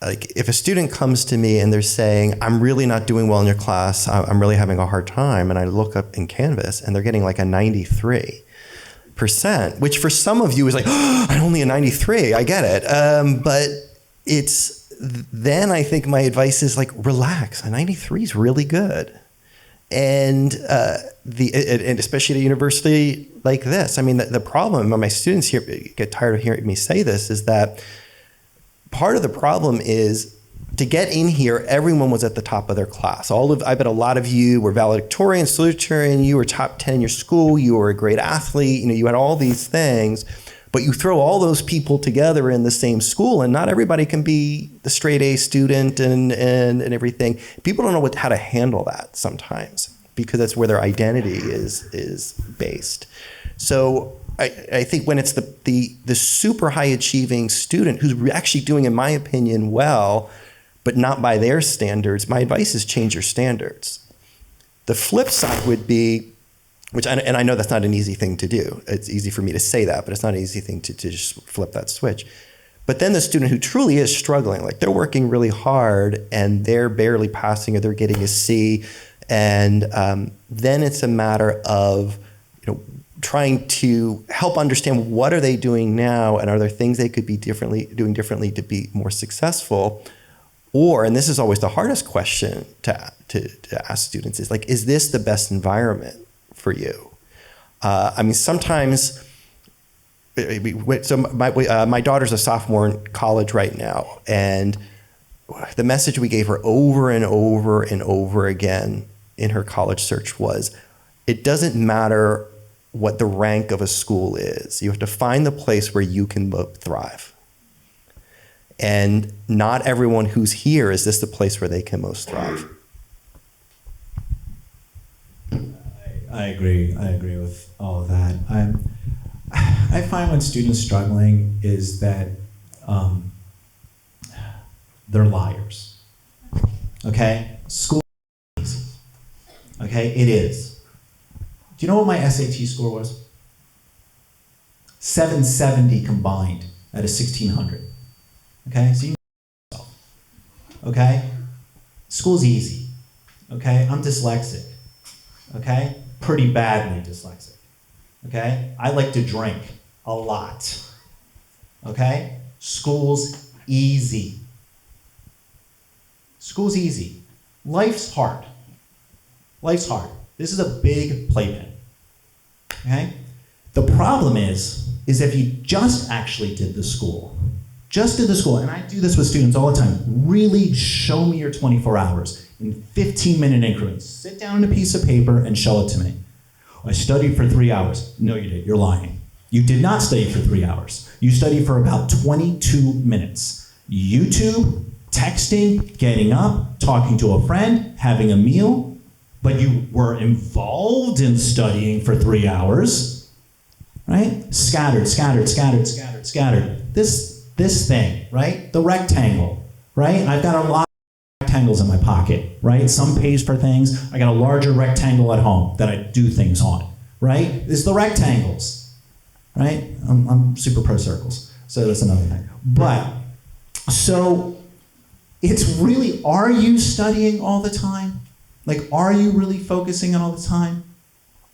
like, if a student comes to me and they're saying, I'm really not doing well in your class, I'm really having a hard time, and I look up in Canvas and they're getting like a 93%, which for some of you is like, oh, I'm only a 93, I get it. But then I think my advice is like, relax, a 93 is really good. And and especially at a university like this, I mean, the problem, and my students here get tired of hearing me say this, is that part of the problem is to get in here, everyone was at the top of their class. I bet a lot of you were valedictorian, salutatorian, you were top 10 in your school, you were a great athlete, you had all these things, but you throw all those people together in the same school and not everybody can be the straight A student and everything. People don't know how to handle that sometimes because that's where their identity is based. So I think when it's the super high achieving student who's actually doing, in my opinion, well, but not by their standards, my advice is change your standards. The flip side would be, and I know that's not an easy thing to do. It's easy for me to say that, but it's not an easy thing to just flip that switch. But then the student who truly is struggling, like they're working really hard and they're barely passing or they're getting a C, and then it's a matter of trying to help understand what are they doing now and are there things they could be doing differently to be more successful. Or, and this is always the hardest question to ask students, is like, is this the best environment for you? I mean, sometimes, so my daughter's a sophomore in college right now, and the message we gave her over and over and over again in her college search was, it doesn't matter what the rank of a school is. You have to find the place where you can thrive. And not everyone who's here is this the place where they can most thrive. I agree. I agree with all of that. I find when students struggling is that they're liars. Okay? School is easy. Okay? It is. Do you know what my SAT score was? 770 combined out of 1600. Okay? So you know yourself. Okay? School's easy. Okay? I'm dyslexic. Okay? Pretty badly dyslexic. Okay? I like to drink a lot. Okay? School's easy. School's easy. Life's hard. Life's hard. This is a big playpen. Okay? The problem is if you just actually did the school, and I do this with students all the time, really show me your 24 hours in 15-minute increments. Sit down on a piece of paper and show it to me. I studied for 3 hours. No, you did. You're lying. You did not study for 3 hours. You studied for about 22 minutes. YouTube, texting, getting up, talking to a friend, having a meal, but you were involved in studying for 3 hours, right? Scattered. This thing, right? The rectangle, right? I've got a lot of rectangles in my pocket, right? Some pays for things. I got a larger rectangle at home that I do things on, right? It's the rectangles, right? I'm super pro circles, so that's another thing. But, so, it's really, are you studying all the time? Like, are you really focusing on all the time?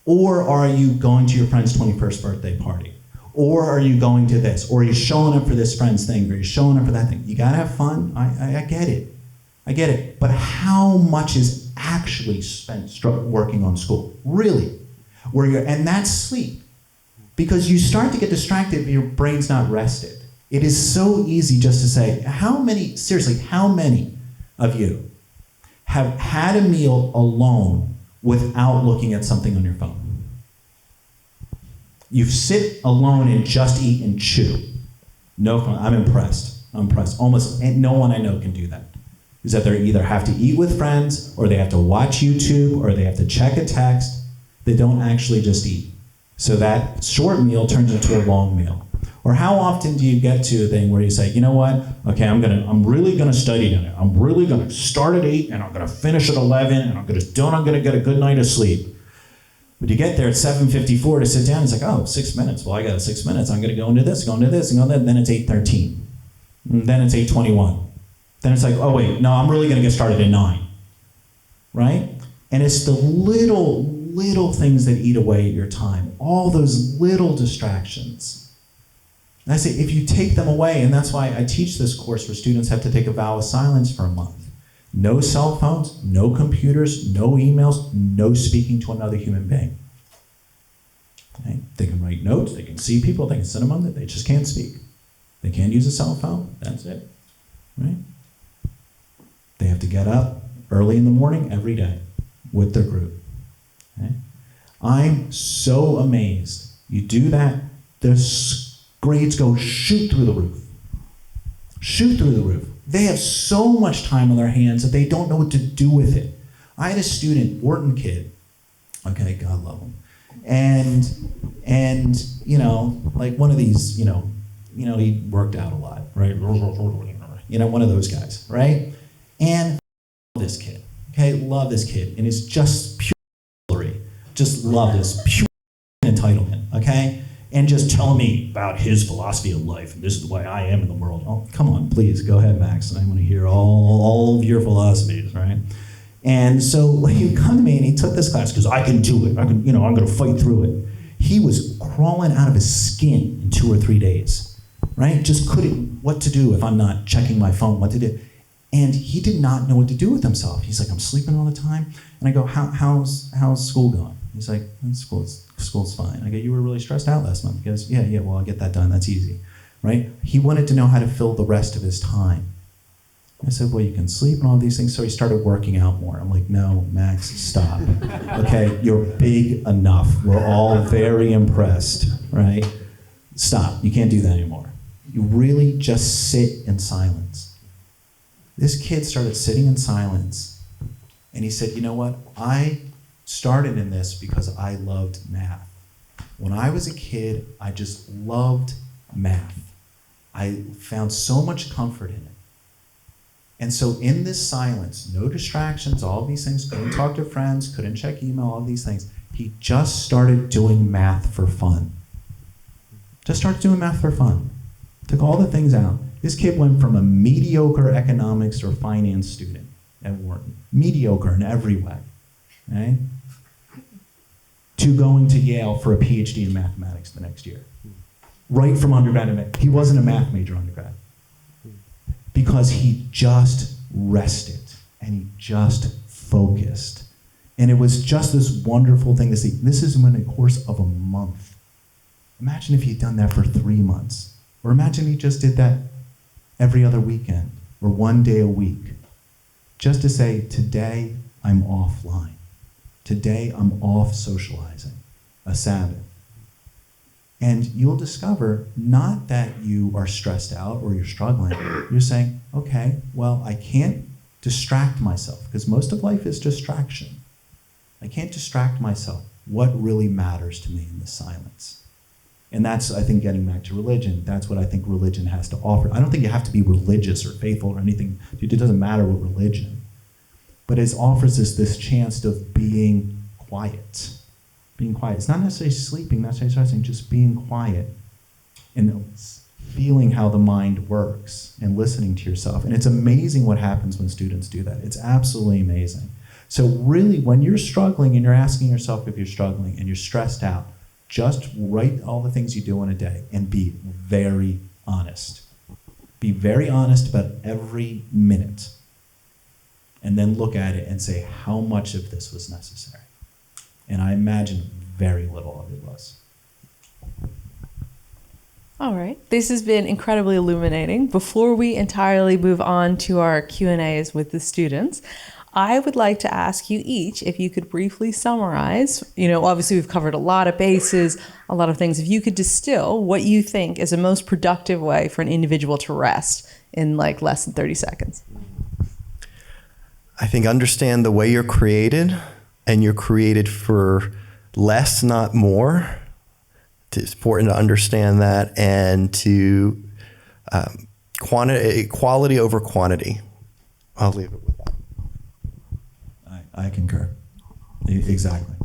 Or are you going to your friend's 21st birthday party? Or are you going to this? Or are you showing up for this friend's thing? Or are you showing up for that thing? You gotta have fun. I get it. I get it. But how much is actually spent working on school? Really? And that's sleep. Because you start to get distracted if your brain's not rested. It is so easy just to say, how many of you have had a meal alone without looking at something on your phone? You sit alone and just eat and chew. No phone. I'm impressed. Almost no one I know can do that. Is that they either have to eat with friends, or they have to watch YouTube, or they have to check a text. They don't actually just eat. So that short meal turns into a long meal. Or how often do you get to a thing where you say, you know what? Okay, I'm really gonna study tonight. I'm really gonna start at 8 and I'm gonna finish at 11 and I'm gonna get a good night of sleep. But you get there at 7:54 to sit down, it's like, oh, 6 minutes. Well, I got 6 minutes. I'm gonna go into this, and then it's 8:13. And then it's 8:21. Then it's like, oh wait, no, I'm really gonna get started at 9. Right? And it's the little things that eat away at your time. All those little distractions. And I say, if you take them away, and that's why I teach this course where students have to take a vow of silence for a month. No cell phones, no computers, no emails, no speaking to another human being. Okay? They can write notes, they can see people, they can send them on, they just can't speak. They can't use a cell phone, that's it. Right? They have to get up early in the morning every day with their group. Okay? I'm so amazed. You do that, the grades go shoot through the roof. Shoot through the roof. They have so much time on their hands that they don't know what to do with it. I had a student, Wharton kid, okay, God love him, and you know, like one of these, you know, he worked out a lot, right? You know, one of those guys, right? And this kid, okay, love this kid, and it's just pure, just love this pure entitlement, okay? And just tell me about his philosophy of life, and this is the way I am in the world. Oh, come on, please, go ahead, Max, and I want to hear all of your philosophies, right? And so he would come to me, and he took this class, because I can do it, I'm going to fight through it. He was crawling out of his skin in 2 or 3 days, right? Just couldn't, what to do if I'm not checking my phone, what to do. And he did not know what to do with himself. He's like, I'm sleeping all the time. And I go, how's school going? He's like, school's fine. I go, you were really stressed out last month. He goes, yeah, well, I'll get that done. That's easy, right? He wanted to know how to fill the rest of his time. I said, well, you can sleep and all these things. So he started working out more. I'm like, no, Max, stop. Okay, you're big enough. We're all very impressed, right? Stop. You can't do that anymore. You really just sit in silence. This kid started sitting in silence, and he said, you know what? I started in this because I loved math. When I was a kid, I just loved math. I found so much comfort in it. And so in this silence, no distractions, all these things, couldn't talk to friends, couldn't check email, all these things, he just started doing math for fun. Just started doing math for fun. Took all the things out. This kid went from a mediocre economics or finance student at Wharton, mediocre in every way, right? To going to Yale for a PhD in mathematics the next year. Right from undergrad. He wasn't a math major undergrad. Because he just rested and he just focused. And it was just this wonderful thing to see. This is in the course of a month. Imagine if he'd done that for 3 months. Or imagine he just did that every other weekend or one day a week. Just to say, today I'm offline. Today I'm off socializing, a Sabbath. And you'll discover not that you are stressed out or you're struggling. You're saying, okay, well, I can't distract myself because most of life is distraction. I can't distract myself. What really matters to me in the silence? And that's, I think, getting back to religion. That's what I think religion has to offer. I don't think you have to be religious or faithful or anything. It doesn't matter what religion. But it offers us this chance of being quiet. Being quiet. It's not necessarily sleeping, not necessarily just being quiet and feeling how the mind works and listening to yourself. And it's amazing what happens when students do that. It's absolutely amazing. So really, when you're struggling and you're asking yourself if you're struggling and you're stressed out, just write all the things you do in a day and be very honest. Be very honest about every minute. And then look at it and say, how much of this was necessary? And I imagine very little of it was. All right. This has been incredibly illuminating. Before we entirely move on to our Q&As with the students, I would like to ask you each if you could briefly summarize, obviously we've covered a lot of bases, a lot of things. If you could distill what you think is the most productive way for an individual to rest in like less than 30 seconds. I think understand the way you're created, and you're created for less, not more. It's important to understand that and to quality over quantity. I'll leave it with that. I concur. Exactly.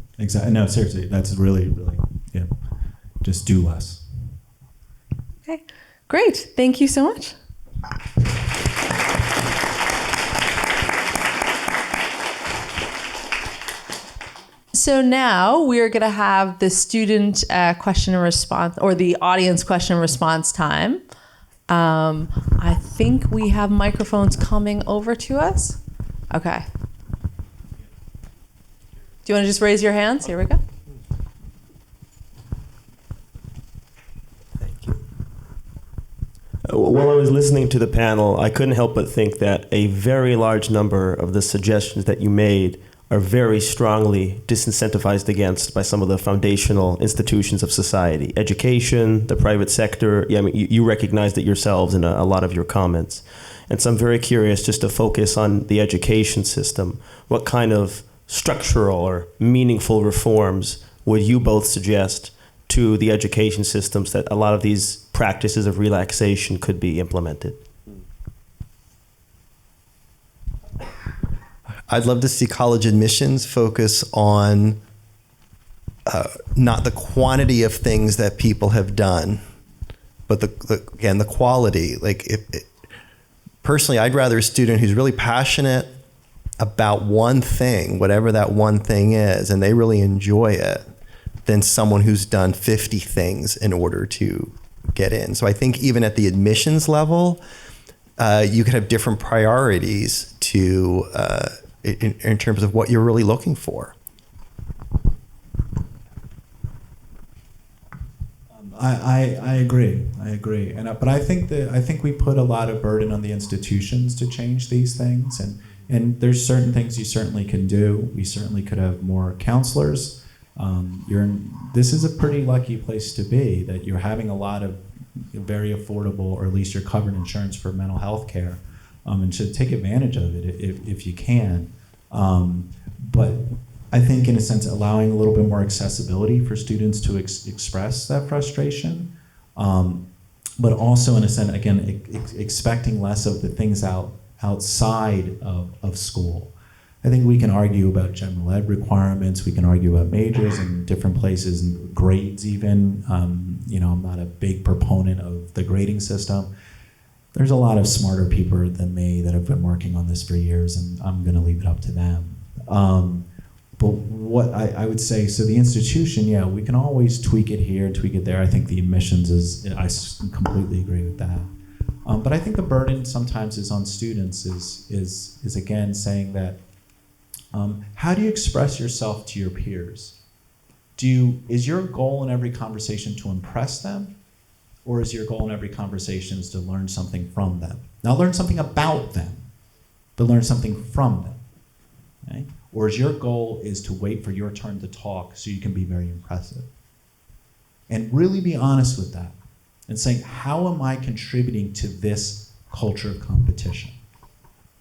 No, seriously, that's really, really, yeah. Just do less. Okay, great. Thank you so much. So now we are going to have the student question and response, or the audience question and response time. I think we have microphones coming over to us. Okay. Do you want to just raise your hands? Here we go. Thank you. While I was listening to the panel, I couldn't help but think that a very large number of the suggestions that you made are very strongly disincentivized against by some of the foundational institutions of society. Education, the private sector, you recognized it yourselves in a lot of your comments. And so I'm very curious just to focus on the education system. What kind of structural or meaningful reforms would you both suggest to the education systems that a lot of these practices of relaxation could be implemented? I'd love to see college admissions focus on not the quantity of things that people have done, but the quality. Personally, I'd rather a student who's really passionate about one thing, whatever that one thing is, and they really enjoy it, than someone who's done 50 things in order to get in. So I think even at the admissions level, you could have different priorities to in terms of what you're really looking for. I agree. But I think we put a lot of burden on the institutions to change these things, and there's certain things you certainly can do. We certainly could have more counselors. This is a pretty lucky place to be, that you're having a lot of very affordable, or at least you're covered insurance for mental health care, and should take advantage of it if you can. But I think in a sense allowing a little bit more accessibility for students to express that frustration, but also in a sense, again, expecting less of the things outside of school. I think we can argue about general ed requirements, we can argue about majors in different places, and grades even. I'm not a big proponent of the grading system. There's a lot of smarter people than me that have been working on this for years, and I'm gonna leave it up to them. But what I would say, so the institution, yeah, we can always tweak it here, tweak it there. I think the admissions I completely agree with that. But I think the burden sometimes is on students is again saying that, how do you express yourself to your peers? Is your goal in every conversation to impress them? Or is your goal in every conversation is to learn something from them? Not learn something about them, but learn something from them, okay? Or is your goal is to wait for your turn to talk so you can be very impressive? And really be honest with that and saying, how am I contributing to this culture of competition?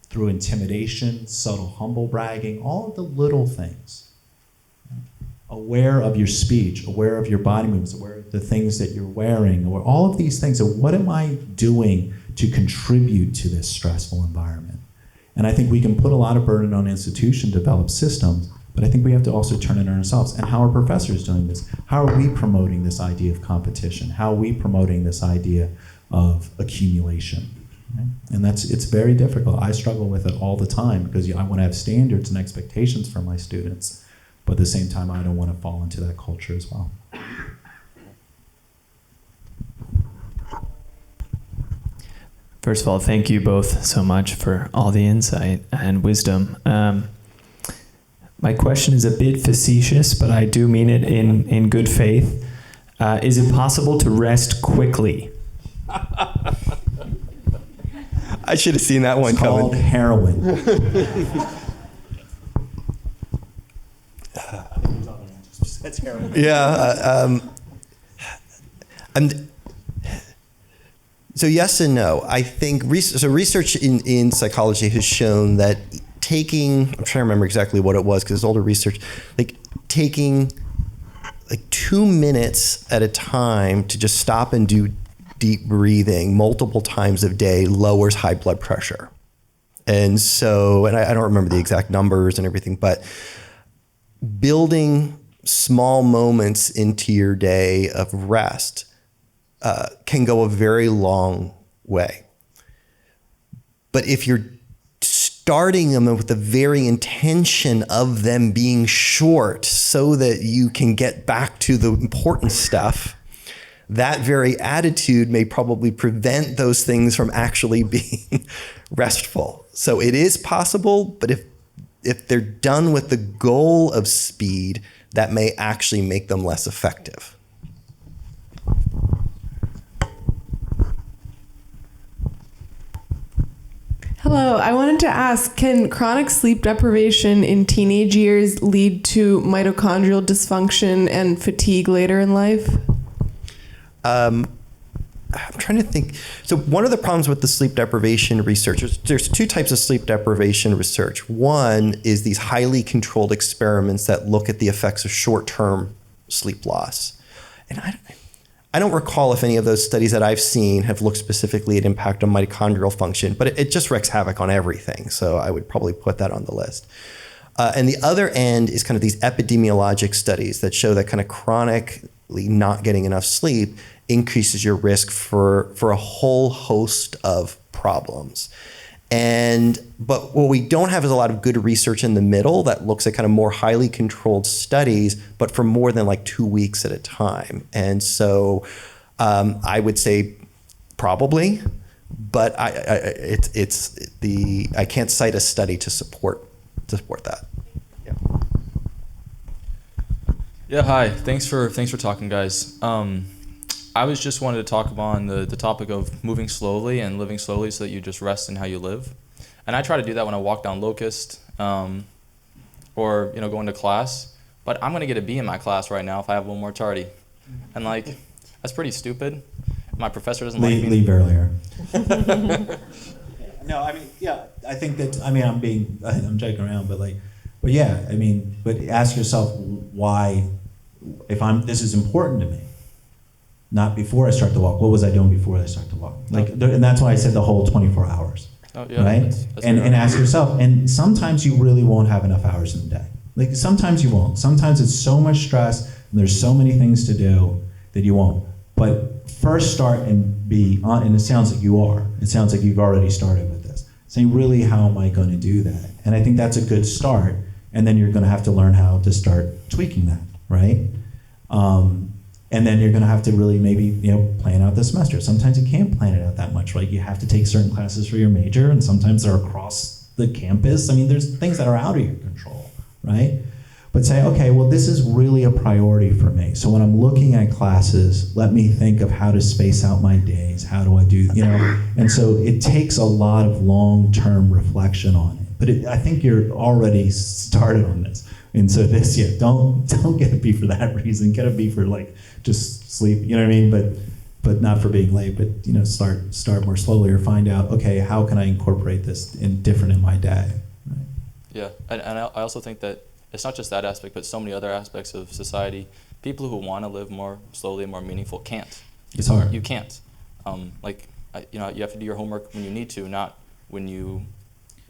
Through intimidation, subtle humble bragging, all of the little things. Aware of your speech, aware of your body movements, aware of the things that you're wearing, or all of these things. So what am I doing to contribute to this stressful environment? And I think we can put a lot of burden on institutions, develop systems, but I think we have to also turn it on ourselves. And how are professors doing this? How are we promoting this idea of competition? How are we promoting this idea of accumulation? Right? And it's very difficult. I struggle with it all the time because I want to have standards and expectations for my students, but at the same time, I don't want to fall into that culture as well. First of all, thank you both so much for all the insight and wisdom. My question is a bit facetious, but I do mean it in good faith. Is it possible to rest quickly? I should have seen that one It's coming. called heroin. That's heroin. Yeah. So yes and no. I think research in psychology has shown that I'm trying to remember exactly what it was because it's older research, like taking like 2 minutes at a time to just stop and do deep breathing multiple times a day lowers high blood pressure. And so, and I don't remember the exact numbers and everything, but building small moments into your day of rest can go a very long way. But if you're starting them with the very intention of them being short so that you can get back to the important stuff, that very attitude may probably prevent those things from actually being restful. So it is possible, but if they're done with the goal of speed, that may actually make them less effective. Hello, I wanted to ask, can chronic sleep deprivation in teenage years lead to mitochondrial dysfunction and fatigue later in life? I'm trying to think. So one of the problems with the sleep deprivation research, there's two types of sleep deprivation research. One is these highly controlled experiments that look at the effects of short-term sleep loss. And I don't recall if any of those studies that I've seen have looked specifically at impact on mitochondrial function, but it just wreaks havoc on everything. So I would probably put that on the list. And the other end is kind of these epidemiologic studies that show that kind of chronically not getting enough sleep increases your risk for a whole host of problems. But what we don't have is a lot of good research in the middle that looks at kind of more highly controlled studies, but for more than like 2 weeks at a time. And so I would say probably, but I can't cite a study to support that. Yeah. Yeah. Hi. Thanks for talking, guys. I was just wanted to talk on the topic of moving slowly and living slowly so that you just rest in how you live. And I try to do that when I walk down Locust or going to class. But I'm going to get a B in my class right now if I have one more tardy. And that's pretty stupid. My professor doesn't like me. Leave earlier. No, I mean, yeah, I think that, I'm joking around, but But yeah, I mean, but ask yourself why, this is important to me. Not before I start to walk. What was I doing before I start to walk? And that's why I said the whole 24 hours. Oh, yeah, right? that's And ask yourself, and sometimes you really won't have enough hours in the day. Like sometimes you won't. Sometimes it's so much stress and there's so many things to do that you won't. But first start and be on, and it sounds like you are. It sounds like you've already started with this. Saying, really, how am I going to do that? And I think that's a good start. And then you're going to have to learn how to start tweaking that, right? And then you're going to have to really maybe, plan out the semester. Sometimes you can't plan it out that much, right? You have to take certain classes for your major, and sometimes they're across the campus. I mean, there's things that are out of your control, right? But say, okay, well, this is really a priority for me. So when I'm looking at classes, let me think of how to space out my days. How do I do, And so it takes a lot of long-term reflection on it. But I think you're already started on this. And so don't get a B for that reason. Get a B for just sleep, you know what I mean? But not for being late, but start more slowly, or find out, okay, how can I incorporate this different in my day? Right? Yeah, and I also think that it's not just that aspect, but so many other aspects of society. People who want to live more slowly and more meaningful can't. It's hard. You can't. You have to do your homework when you need to, not when you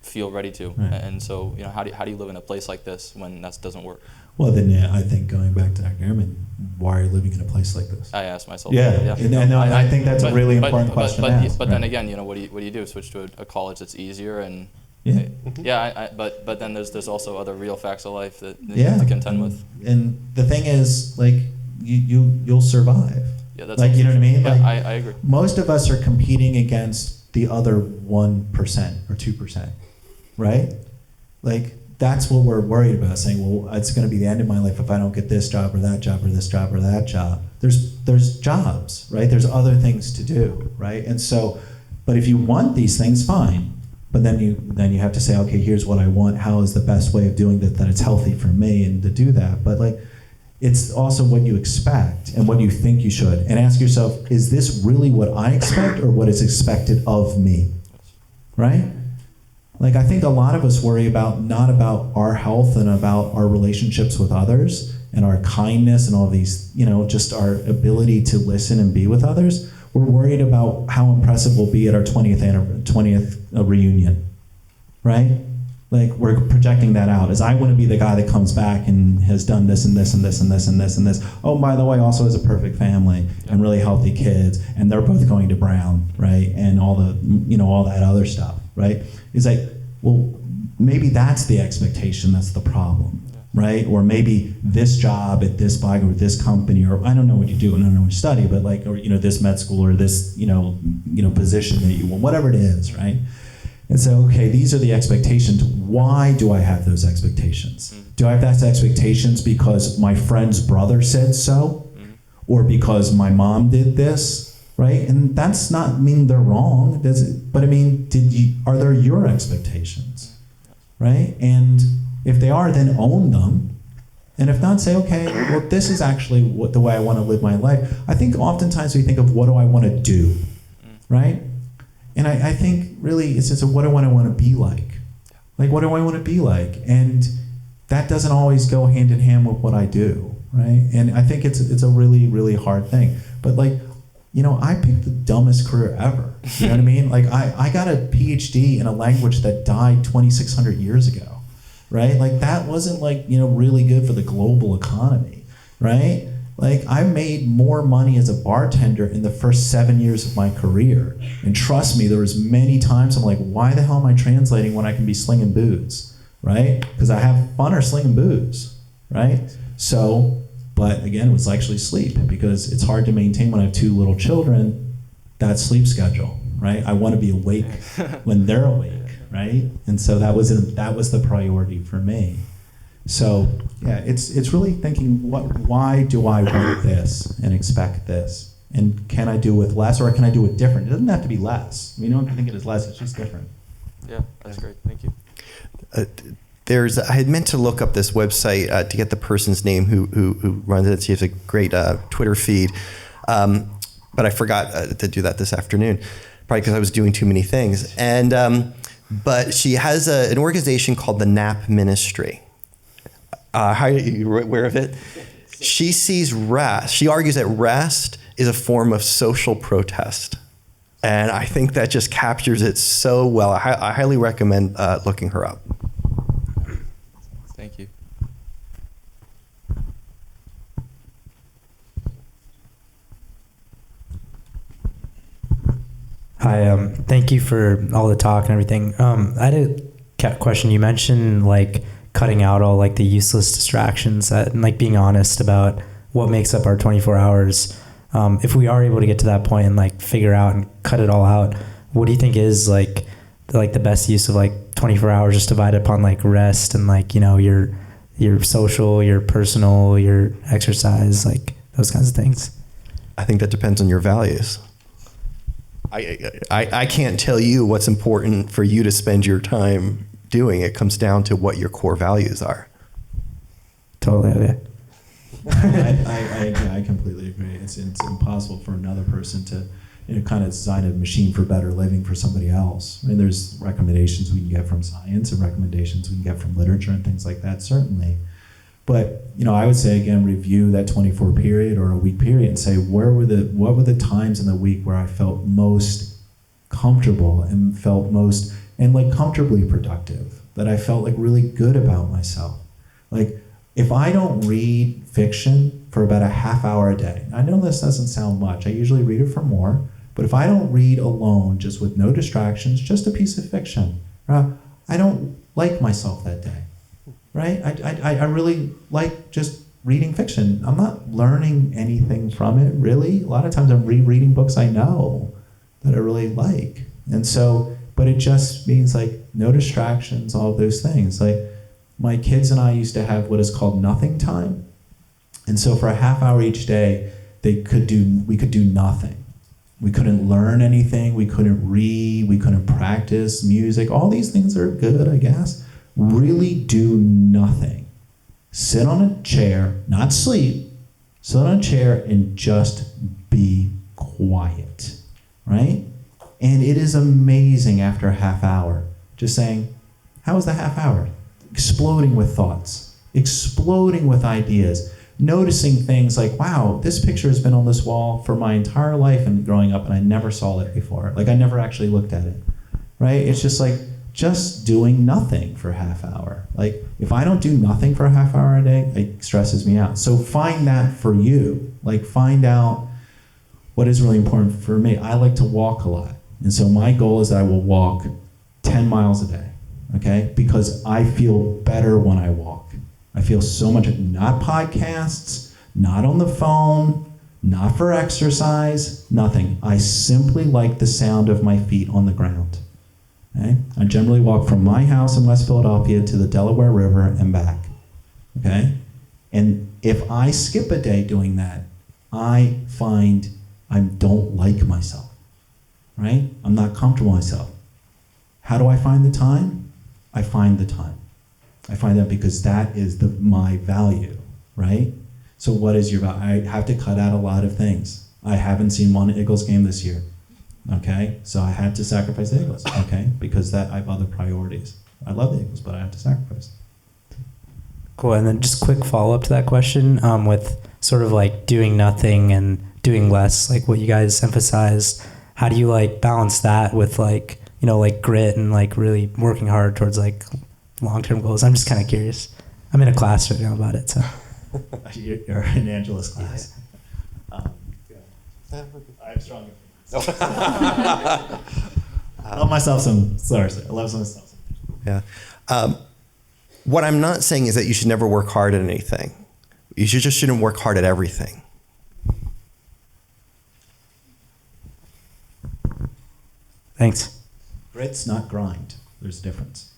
feel ready to. Right. And so, how do you live in a place like this when that doesn't work? Well, then I think going back to Dr. Gehrman, why are you living in a place like this? I ask myself. Yeah. I think that's a really important question to ask. But then again, what do you do? Switch to a college that's easier and. Yeah. But then there's also other real facts of life that you have to contend with. And the thing is, you'll survive. Yeah, that's you know what I mean? Yeah, I agree. Most of us are competing against the other 1% or 2%, right? That's what we're worried about, saying, well, it's going to be the end of my life if I don't get this job or that job or this job or that job. There's jobs, right? There's other things to do, right? And so, but if you want these things, fine. But then you have to say, okay, here's what I want. How is the best way of doing that it's healthy for me, and to do that. But it's also what you expect and what you think you should. And ask yourself, is this really what I expect or what is expected of me? Right? I think a lot of us worry not about our health and about our relationships with others and our kindness and all these, just our ability to listen and be with others. We're worried about how impressive we'll be at our 20th reunion, right? We're projecting that out as I want to be the guy that comes back and has done this and this and this and this and this and this. Oh, by the way, also has a perfect family and really healthy kids, and they're both going to Brown, right? And all the, all that other stuff, right? It's well, maybe that's the expectation that's the problem, right? Or maybe this job at this bike or this company, or I don't know what you do and I don't know what you study, but or this med school or this position that you want, whatever it is, right? And so, okay, these are the expectations. Why do I have those expectations? Do I have those expectations because my friend's brother said so, or because my mom did this, right? And that's not mean they're wrong, does it? But I mean, are there your expectations, right? And if they are, then own them. And if not, say, okay, well, this is actually the way I want to live my life. I think oftentimes we think of what do I want to do, right? And I think really it's just what do I want to be like? What do I want to be like? And that doesn't always go hand in hand with what I do, right? And I think it's a really, really hard thing. But I picked the dumbest career ever. You know what I mean? I got a PhD in a language that died 2,600 years ago, right? That wasn't really good for the global economy, right? I made more money as a bartender in the first 7 years of my career. And trust me, there was many times I'm why the hell am I translating when I can be slinging booze, right? Because I have funner slinging booze, right? So, but again, it was actually sleep, because it's hard to maintain when I have 2 little children, that sleep schedule, right? I want to be awake when they're awake, right? And so that was the priority for me. So yeah, it's really thinking, why do I want this and expect this? And can I do with less, or can I do it different? It doesn't have to be less. We don't think it is less, it's just different. Yeah, that's great. Thank you. I had meant to look up this website to get the person's name who runs it. She has a great Twitter feed, but I forgot to do that this afternoon, probably because I was doing too many things. And but she has an organization called the Nap Ministry, how are you aware of it? She sees rest. She argues that rest is a form of social protest. And I think that just captures it so well. I highly recommend looking her up. Thank you. Hi, thank you for all the talk and everything. I had a question. You mentioned like cutting out all like the useless distractions and like being honest about what makes up our 24 hours. If we are able to get to that point and like figure out and cut it all out, what do you think is like the best use of like 24 hours just divided upon like rest and like, you know, your social, your personal, your exercise, like those kinds of things? I think that depends on your values. I can't tell you what's important for you to spend your time doing. It comes down to what your core values are. Totally, okay. I completely agree. It's impossible for another person to, you know, kind of design a machine for better living for somebody else. I mean, there's recommendations we can get from science and recommendations we can get from literature and things like that, certainly. But, you know, I would say, again, review that 24 period or a week period and say, what were the times in the week where I felt most comfortable and felt most, and like comfortably productive, that I felt like really good about myself. Like, if I don't read fiction for about a half hour a day, I know this doesn't sound much, I usually read it for more, but if I don't read alone, just with no distractions, just a piece of fiction, I don't like myself that day. Right? I really like just reading fiction. I'm not learning anything from it, really. A lot of times I'm rereading books I know that I really like. And so, but it just means like no distractions, all of those things. Like my kids and I used to have what is called nothing time. And so for a half hour each day, we could do nothing. We couldn't learn anything. We couldn't read. We couldn't practice music. All these things are good, I guess. Really do nothing. Sit on a chair, not sleep, sit on a chair and just be quiet, right? And it is amazing after a half hour, just saying, how was the half hour? Exploding with thoughts, exploding with ideas, noticing things like, wow, this picture has been on this wall for my entire life and growing up and I never saw it before. Like I never actually looked at it, right? It's just like, just doing nothing for a half hour. Like if I don't do nothing for a half hour a day, it stresses me out. So find that for you. Like find out what is really important for me. I like to walk a lot. And so my goal is that I will walk 10 miles a day, okay? Because I feel better when I walk. I feel so much, not podcasts, not on the phone, not for exercise, nothing. I simply like the sound of my feet on the ground. Okay? I generally walk from my house in West Philadelphia to the Delaware River and back. Okay? And if I skip a day doing that, I find I don't like myself. Right? I'm not comfortable with myself. How do I find the time? I find the time. I find that because that is my value. Right? So what is your value? I have to cut out a lot of things. I haven't seen one Eagles game this year. Okay, so I had to sacrifice the Eagles, okay, because I have other priorities. I love the Eagles, but I have to sacrifice. Cool, and then just quick follow-up to that question with sort of like doing nothing and doing less, like what you guys emphasized. How do you like balance that with like, you know, like grit and like really working hard towards like long-term goals? I'm just kind of curious. I'm in a class right now about it, so. You're in Angela's class. I have strong opinions. I love myself some. Sorry, I love myself some. Yeah. What I'm not saying is that you should never work hard at anything. You just shouldn't work hard at everything. Thanks. Grit's not grind. There's a difference.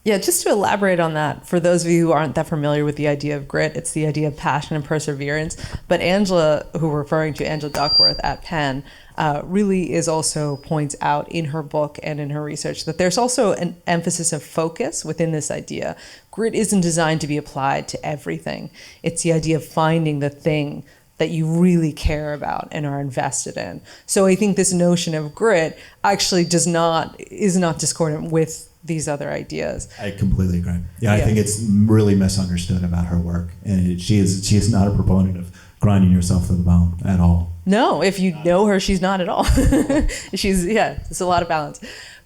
Yeah, just to elaborate on that, for those of you who aren't that familiar with the idea of grit, it's the idea of passion and perseverance. But Angela, who we're referring to, Angela Duckworth at Penn, really is also points out in her book and in her research that there's also an emphasis of focus within this idea. Grit isn't designed to be applied to everything. It's the idea of finding the thing that you really care about and are invested in. So I think this notion of grit actually is not discordant with these other ideas. I completely agree. Yeah, I Yeah. think it's really misunderstood about her work, and she is not a proponent of grinding yourself to the bone at all. No, if you know her, she's not at all. It's a lot of balance.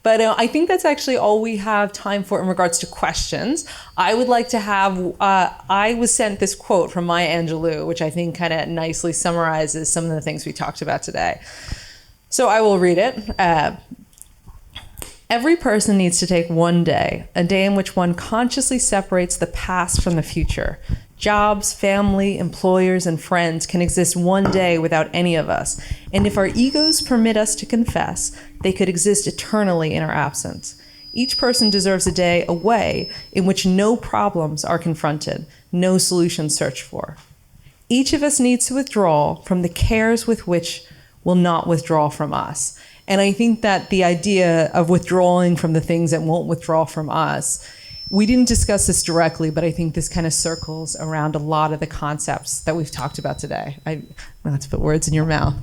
But I think that's actually all we have time for in regards to questions. I would like to have, I was sent this quote from Maya Angelou, which I think kind of nicely summarizes some of the things we talked about today. So I will read it. Every person needs to take one day, a day in which one consciously separates the past from the future. Jobs, family, employers, and friends can exist one day without any of us. And if our egos permit us to confess, they could exist eternally in our absence. Each person deserves a day away in which no problems are confronted, no solutions searched for. Each of us needs to withdraw from the cares with which will not withdraw from us. And I think that the idea of withdrawing from the things that won't withdraw from us, we didn't discuss this directly, but I think this kind of circles around a lot of the concepts that we've talked about today. Not to put words in your mouth.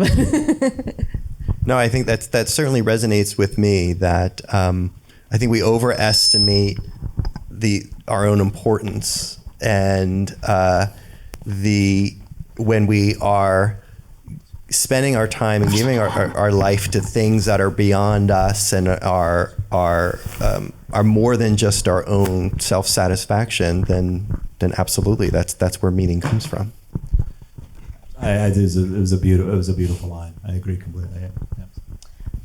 No, I think that certainly resonates with me, that I think we overestimate our own importance, and when we are spending our time and giving our life to things that are beyond us and are more than just our own self-satisfaction, then absolutely that's where meaning comes from. It was a beautiful line. I agree completely. Yeah.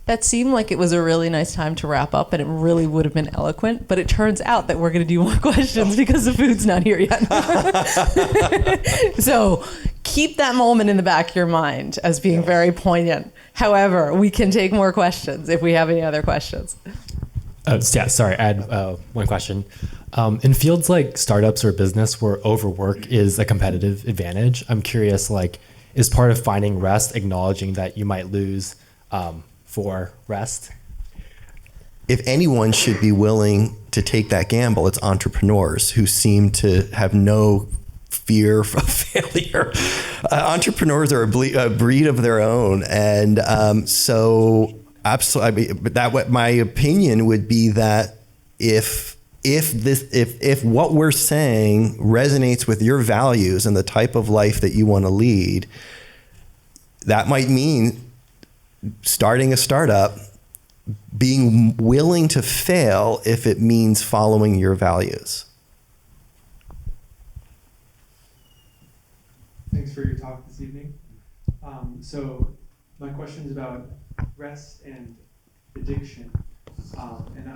That seemed like it was a really nice time to wrap up, and it really would have been eloquent, but it turns out that we're going to do more questions because the food's not here yet. So keep that moment in the back of your mind as being very poignant. However, we can take more questions if we have any other questions. Sorry, I had one question. In fields like startups or business where overwork is a competitive advantage, I'm curious, is part of finding rest acknowledging that you might lose for rest? If anyone should be willing to take that gamble, it's entrepreneurs who seem to have no fear of failure. Entrepreneurs are a breed of their own, and so absolutely. I mean, my opinion would be that if what we're saying resonates with your values and the type of life that you want to lead, that might mean starting a startup, being willing to fail if it means following your values. Thanks for your talk this evening. So my question is about rest and addiction. And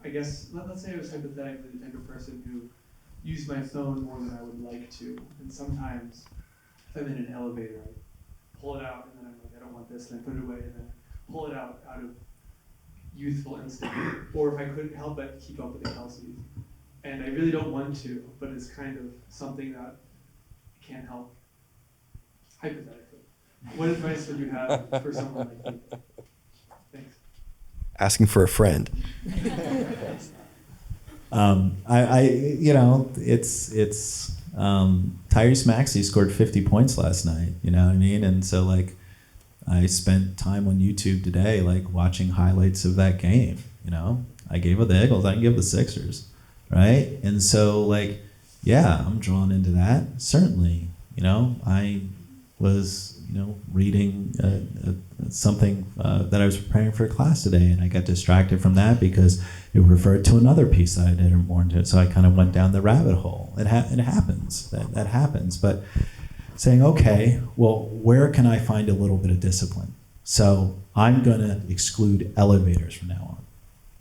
I guess, let's say I was hypothetically the type of person who used my phone more than I would like to. And sometimes if I'm in an elevator, I pull it out and then I'm like, I don't want this, and I put it away, and then pull it out of youthful instinct. Or if I couldn't help but keep up with the Kelseys. And I really don't want to, but it's kind of something that I can't help. Hypothetically. What advice would you have for someone like me? Thanks. Asking for a friend. It's Tyrese Maxey scored 50 points last night, you know what I mean? And so I spent time on YouTube today, watching highlights of that game, you know? I gave it the Eagles, I can give the Sixers, right? And so I'm drawn into that, certainly, you know? I was, reading something that I was preparing for a class today, and I got distracted from that because it referred to another piece that I didn't want to. So I kind of went down the rabbit hole. It happens. That happens. But saying, okay, well, where can I find a little bit of discipline? So I'm going to exclude elevators from now on.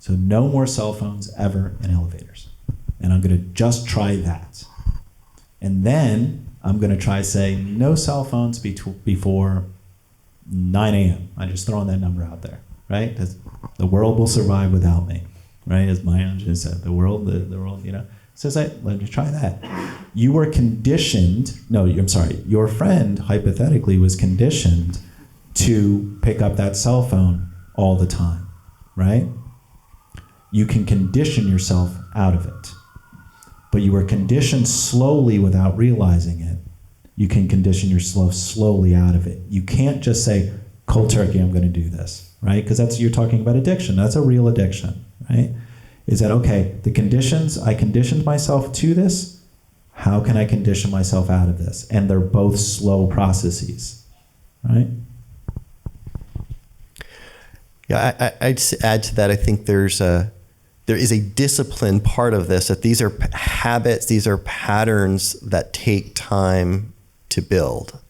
So no more cell phones ever in elevators. And I'm going to just try that. And then I'm going to try saying no cell phones before 9 a.m. I'm just throwing that number out there, right? Because the world will survive without me, right? As Maya Angelou said, the world, So let me try that. You were conditioned, your friend hypothetically was conditioned to pick up that cell phone all the time, right? You can condition yourself out of it. But you were conditioned slowly without realizing it. You can condition yourself slowly out of it. You can't just say, cold turkey, I'm going to do this, right? Because you're talking about addiction. That's a real addiction, right? Is that, okay, the conditions, I conditioned myself to this, how can I condition myself out of this? And they're both slow processes, right? Yeah, I'd add to that. I think there is a discipline part of this, that these are habits, these are patterns that take time to build.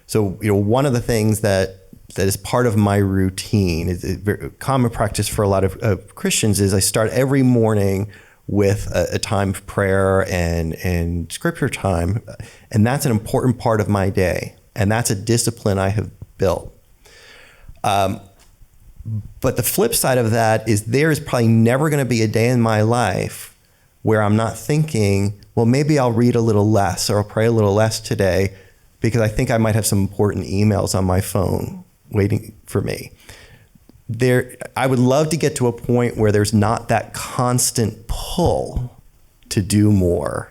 So, one of the things that is part of my routine, is a very common practice for a lot of Christians, is I start every morning with a time of prayer and scripture time. And that's an important part of my day. And that's a discipline I have built. But the flip side of that is there is probably never going to be a day in my life where I'm not thinking, well, maybe I'll read a little less or I'll pray a little less today because I think I might have some important emails on my phone waiting for me. I would love to get to a point where there's not that constant pull to do more.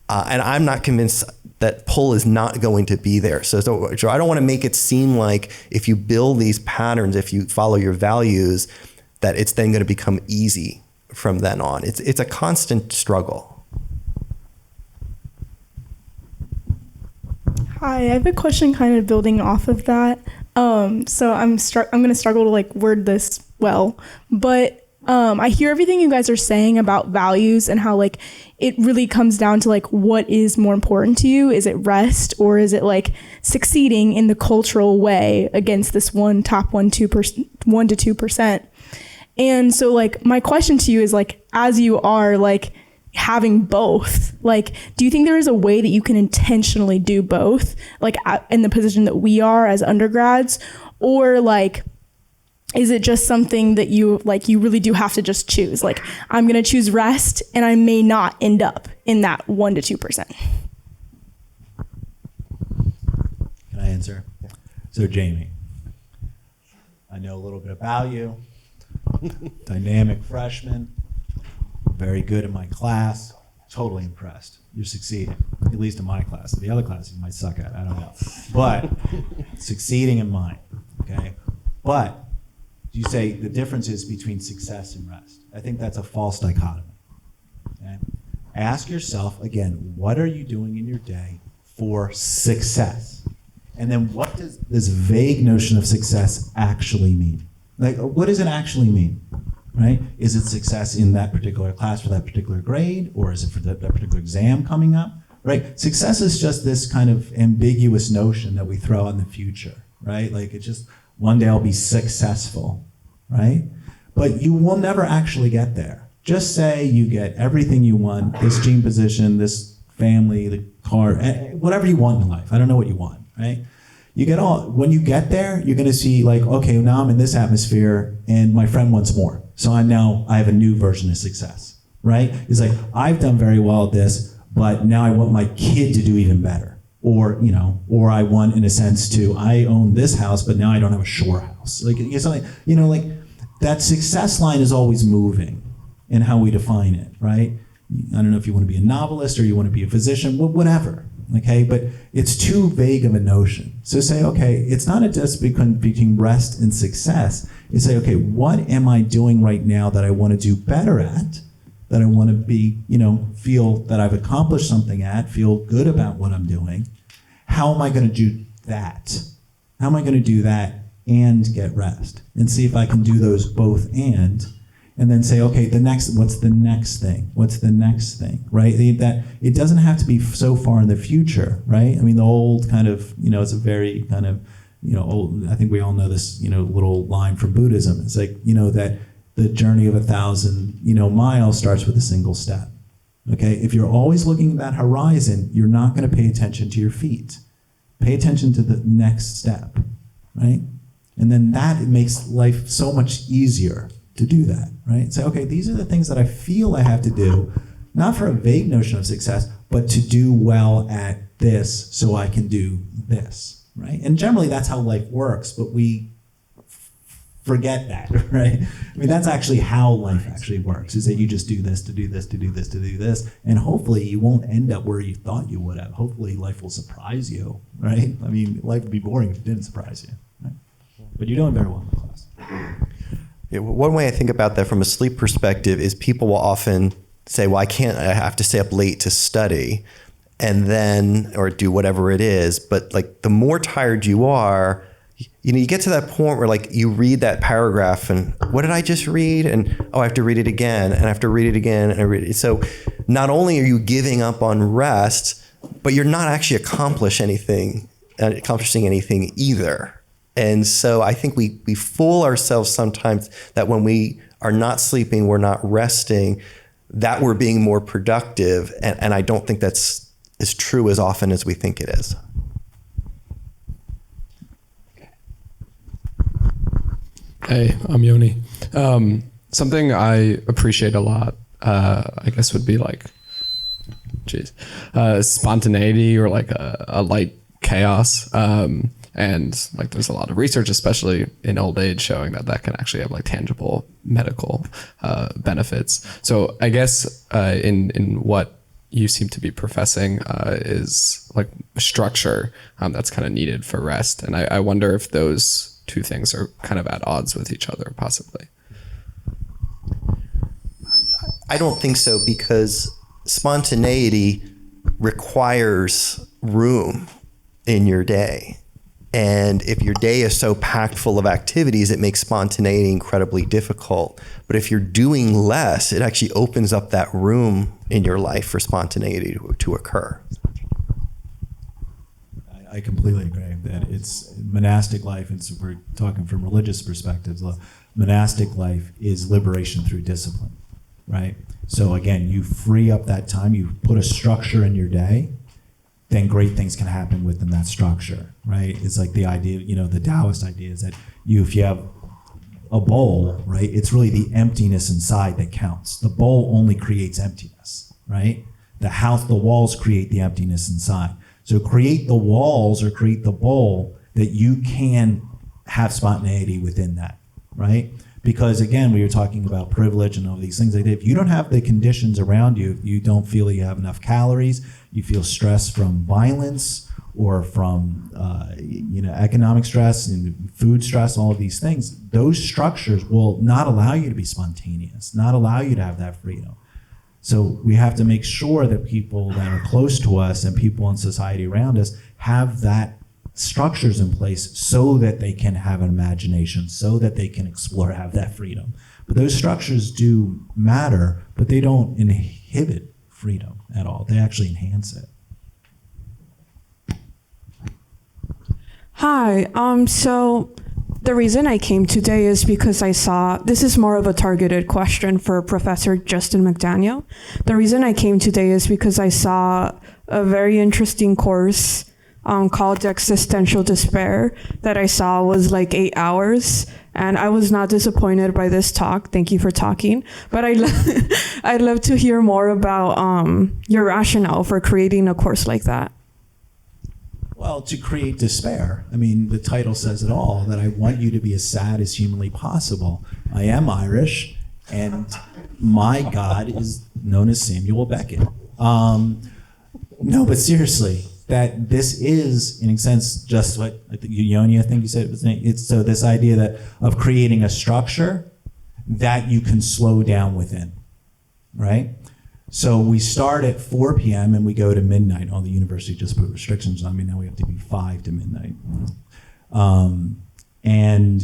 And I'm not convinced that pull is not going to be there. So I don't want to make it seem like if you build these patterns, if you follow your values, that it's then going to become easy from then on. It's a constant struggle. Hi, I have a question kind of building off of that. So I'm going to struggle to word this well, but I hear everything you guys are saying about values and how it really comes down to what is more important to you. Is it rest, or is it succeeding in the cultural way against this top 1 to 2%? And so my question to you is as you are having both, do you think there is a way that you can intentionally do both, in the position that we are as undergrads, or is it just something that you really do have to just choose? I'm going to choose rest and I may not end up in that 1 to 2%. Can I answer? So Jamie, I know a little bit about you. Dynamic freshman, very good in my class, totally impressed. You're succeeding, at least in my class. The other classes you might suck at, I don't know. But succeeding in mine, okay? But you say the difference is between success and rest. I think that's a false dichotomy. Okay? Ask yourself, again, what are you doing in your day for success? And then what does this vague notion of success actually mean? What does it actually mean? Right? Is it success in that particular class for that particular grade? Or is it for that particular exam coming up? Right? Success is just this kind of ambiguous notion that we throw in the future, right? It's just, one day I'll be successful, right? But you will never actually get there. Just say you get everything you want, this gene position, this family, the car, whatever you want in life. I don't know what you want, right? You get all, when you get there, you're gonna see okay, now I'm in this atmosphere and my friend wants more. So I have a new version of success, right? It's I've done very well at this, but now I want my kid to do even better. Or I want, in a sense, I own this house, but now I don't have a shore house. That success line is always moving in how we define it, right? I don't know if you want to be a novelist or you want to be a physician, whatever, okay? But it's too vague of a notion. So say, okay, it's not a distinction between rest and success. It's say, okay, what am I doing right now that I want to do better at? That I want to be, feel that I've accomplished something at, feel good about what I'm doing. How am I going to do that? How am I going to do that and get rest? And see if I can do those both and then say, okay, what's the next thing? What's the next thing, right? That it doesn't have to be so far in the future, right? I mean, the old kind of, it's a very kind of, old, I think we all know this, little line from Buddhism. It's that the journey of 1,000, miles starts with a single step. Okay, if you're always looking at that horizon, you're not going to pay attention to your feet. Pay attention to the next step, right? And then that makes life so much easier to do that, right? Say, okay, these are the things that I feel I have to do, not for a vague notion of success, but to do well at this so I can do this, right? And generally that's how life works, but we forget that, right? I mean, that's actually how life actually works, is that you just do this to do this to do this to do this, and hopefully you won't end up where you thought you would have. Hopefully life will surprise you, right? I mean, life would be boring if it didn't surprise you, right? But you're doing very well in the class. Yeah, one way I think about that from a sleep perspective is people will often say, well, I have to stay up late to study and then, or do whatever it is. But like the more tired you are, you get to that point where like you read that paragraph and what did I just read? And I have to read it again and I have to read it again. And I read it. So not only are you giving up on rest, but you're not actually accomplishing anything either. And so I think we fool ourselves sometimes that when we are not sleeping, we're not resting, that we're being more productive. And I don't think that's as true as often as we think it is. Hey, I'm Yoni. Something I appreciate a lot, I guess would be like, spontaneity or like a light chaos. And like there's a lot of research, especially in old age, showing that can actually have like tangible medical benefits. So I guess in what you seem to be professing is like structure that's kind of needed for rest. And I wonder if those two things are kind of at odds with each other, possibly. I don't think so, because spontaneity requires room in your day. And if your day is so packed full of activities, it makes spontaneity incredibly difficult. But if you're doing less, it actually opens up that room in your life for spontaneity to occur. I completely agree that it's monastic life, and so we're talking from religious perspectives. Monastic life is liberation through discipline, right? So again, you free up that time, you put a structure in your day, then great things can happen within that structure, right? It's like the idea, the Taoist idea is that if you have a bowl, right, it's really the emptiness inside that counts. The bowl only creates emptiness, right? The walls create the emptiness inside. So create the walls or create the bowl that you can have spontaneity within that, right? Because again, we were talking about privilege and all these things. If you don't have the conditions around you, you don't feel you have enough calories, you feel stress from violence or from economic stress and food stress, all of these things, those structures will not allow you to be spontaneous, not allow you to have that freedom. So we have to make sure that people that are close to us and people in society around us have that structures in place so that they can have an imagination, so that they can explore, have that freedom. But those structures do matter, but they don't inhibit freedom at all. They actually enhance it. Hi, so the reason I came today is because I saw, this is more of a targeted question for Professor Justin McDaniel. The reason I came today is because I saw a very interesting course called Existential Despair that I saw was like 8 hours. And I was not disappointed by this talk. Thank you for talking. But I'd love to hear more about your rationale for creating a course like that. Well, to create despair. I mean, the title says it all, that I want you to be as sad as humanly possible. I am Irish, and my God is known as Samuel Beckett. No, but seriously, that this is, in a sense, just what Yoni, I think you said it was. It's so this idea that of creating a structure that you can slow down within, right? So we start at 4 p.m. and we go to midnight. The university just put restrictions on me. Now we have to be 5 to midnight. And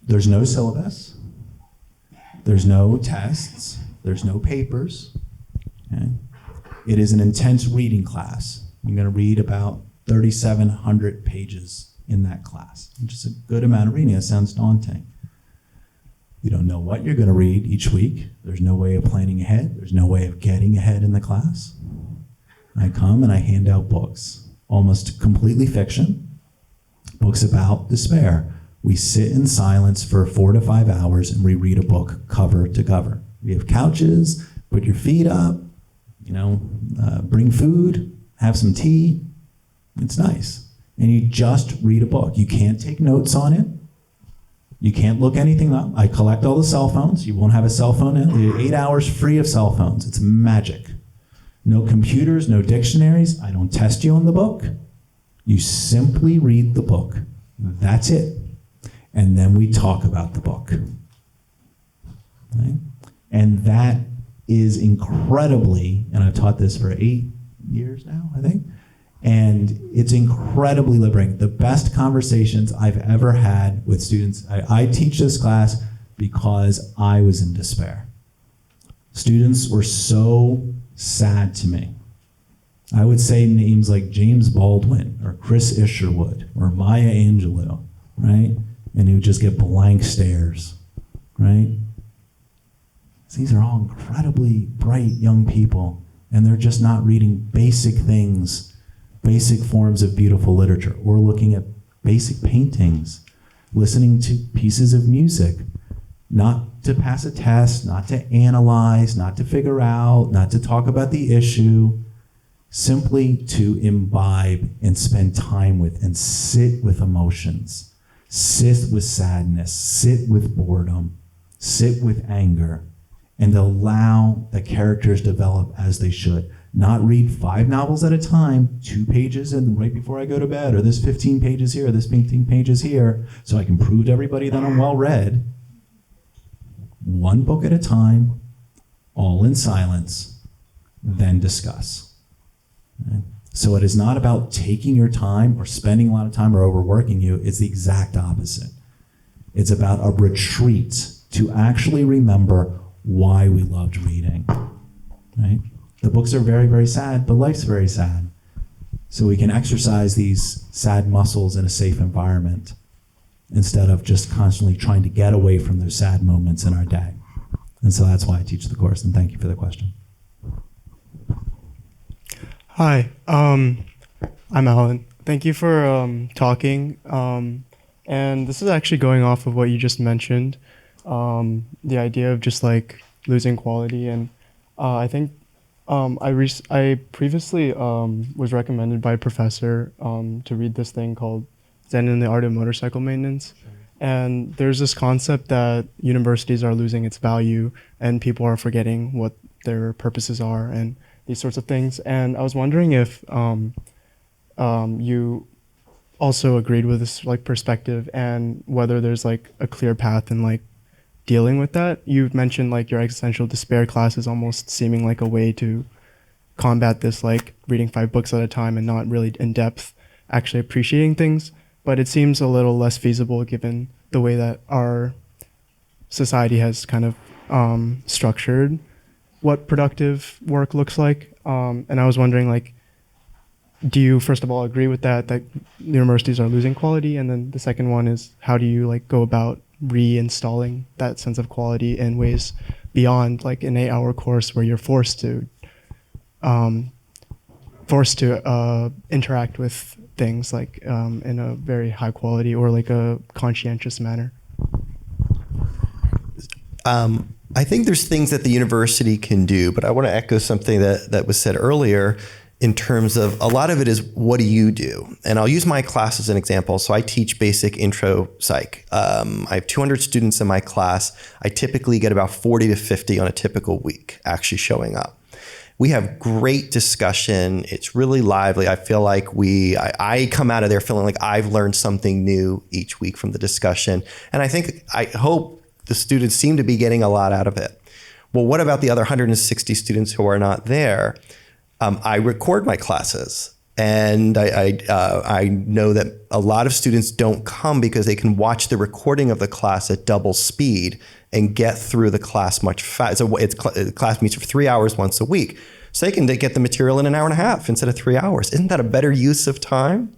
there's no syllabus. There's no tests. There's no papers. Okay? It is an intense reading class. I'm going to read about 3,700 pages in that class, which is a good amount of reading. That sounds daunting. You don't know what you're going to read each week. There's no way of planning ahead. There's no way of getting ahead in the class. I come and I hand out books, almost completely fiction, books about despair. We sit in silence for 4 to 5 hours and we read a book cover to cover. We have couches, put your feet up, bring food, have some tea. It's nice. And you just read a book. You can't take notes on it. You can't look anything up. I collect all the cell phones. You won't have a cell phone in 8 hours free of cell phones. It's magic. No computers, no dictionaries. I don't test you on the book. You simply read the book. That's it. And then we talk about the book. right? And that is incredibly, and I've taught this for 8 years now, I think, and it's incredibly liberating. The best conversations I've ever had with students, I teach this class because I was in despair. Students were so sad to me. I would say names like James Baldwin or Chris Isherwood or Maya Angelou, right? And he would just get blank stares, right? These are all incredibly bright young people, and they're just not reading basic things, basic forms of beautiful literature, or looking at basic paintings, listening to pieces of music, not to pass a test, not to analyze, not to figure out, not to talk about the issue, simply to imbibe and spend time with and sit with emotions, sit with sadness, sit with boredom, sit with anger, and allow the characters develop as they should. Not read 5 novels at a time, 2 pages and right before I go to bed, or this 15 pages here, this 15 pages here, so I can prove to everybody that I'm well read. 1 book at a time, all in silence, then discuss. Right? So it is not about taking your time or spending a lot of time or overworking you. It's the exact opposite. It's about a retreat to actually remember why we loved reading, right? The books are very, very sad, but life's very sad. So we can exercise these sad muscles in a safe environment instead of just constantly trying to get away from those sad moments in our day. And so that's why I teach the course, and thank you for the question. Hi, I'm Alan. Thank you for talking. And this is actually going off of what you just mentioned, the idea of just like losing quality. And I think I previously was recommended by a professor to read this thing called Zen and the Art of Motorcycle Maintenance. And there's this concept that universities are losing its value and people are forgetting what their purposes are and these sorts of things. And I was wondering if you also agreed with this like perspective and whether there's like a clear path in like dealing with that. You've mentioned like your existential despair class is almost seeming like a way to combat this, like reading 5 books at a time and not really in depth actually appreciating things. But it seems a little less feasible given the way that our society has kind of structured what productive work looks like. And I was wondering, like, do you first of all agree with that universities are losing quality? And then the second one is, how do you like go about reinstalling that sense of quality in ways beyond like an 8-hour course where you're forced to interact with things like in a very high quality or like a conscientious manner? I think there's things that the university can do, but I want to echo something that was said earlier in terms of a lot of it is, what do you do? And I'll use my class as an example. So I teach basic intro psych. I have 200 students in my class. I typically get about 40 to 50 on a typical week actually showing up. We have great discussion. It's really lively. I feel like I come out of there feeling like I've learned something new each week from the discussion. And I hope the students seem to be getting a lot out of it. Well, what about the other 160 students who are not there? I record my classes, and I know that a lot of students don't come because they can watch the recording of the class at double speed and get through the class much faster. So the class meets for 3 hours once a week. So they can get the material in an hour and a half instead of 3 hours. Isn't that a better use of time?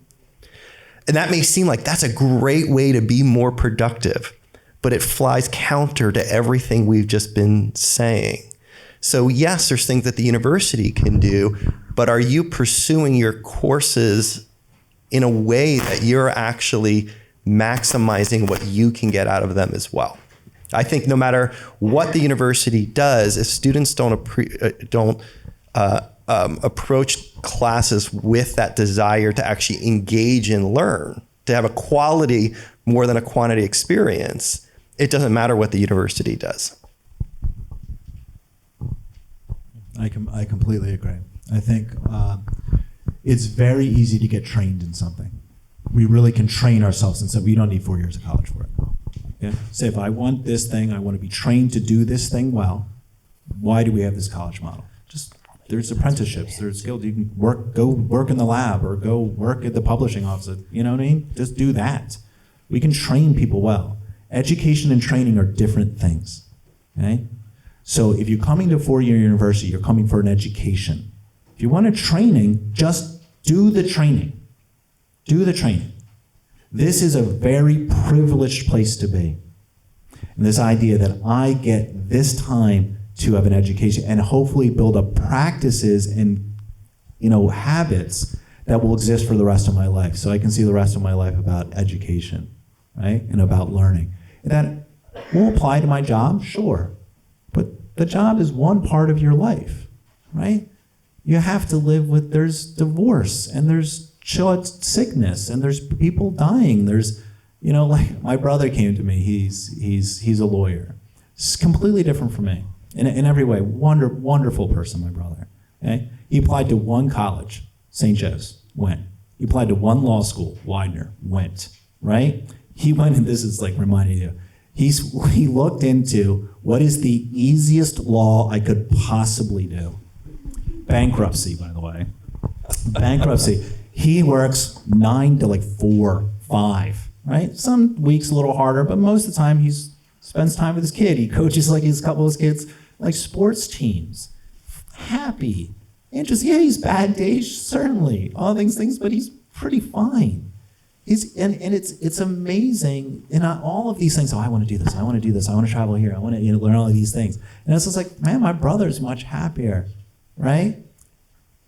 And that may seem like that's a great way to be more productive, but it flies counter to everything we've just been saying. So yes, there's things that the university can do, but are you pursuing your courses in a way that you're actually maximizing what you can get out of them as well? I think no matter what the university does, if students don't approach classes with that desire to actually engage and learn, to have a quality more than a quantity experience, it doesn't matter what the university does. I completely agree. I think it's very easy to get trained in something. We really can train ourselves in something. We don't need 4 years of college for it. Okay? Say if I want this thing, I want to be trained to do this thing well, why do we have this college model? Just there's apprenticeships, there's skills. You can go work in the lab or go work at the publishing office. You know what I mean? Just do that. We can train people well. Education and training are different things. Okay? So if you're coming to four-year university, you're coming for an education. If you want a training, just do the training. Do the training. This is a very privileged place to be. And this idea that I get this time to have an education and hopefully build up practices and habits that will exist for the rest of my life. So I can see the rest of my life about education, right? And about learning. And that will apply to my job, sure. But the job is one part of your life, right? You have to live with, there's divorce and there's sickness and there's people dying. There's, like my brother came to me, he's a lawyer. It's completely different from me in every way. Wonderful person, my brother. Okay? He applied to one college, St. Joe's, went. He applied to one law school, Widener, went, right? He went, and this is like reminding you, he looked into what is the easiest law I could possibly do. Bankruptcy, by the way. Bankruptcy. He works 9 to 4, 5, right? Some weeks a little harder, but most of the time he spends time with his kid. He coaches his couple of his kids, sports teams. Happy. Interesting. Yeah, he's bad days, certainly. All things, but he's pretty fine. It's amazing. And all of these things, I want to do this, I want to do this, I want to travel here, I want to learn all of these things. And it's just like, man, my brother's much happier, right?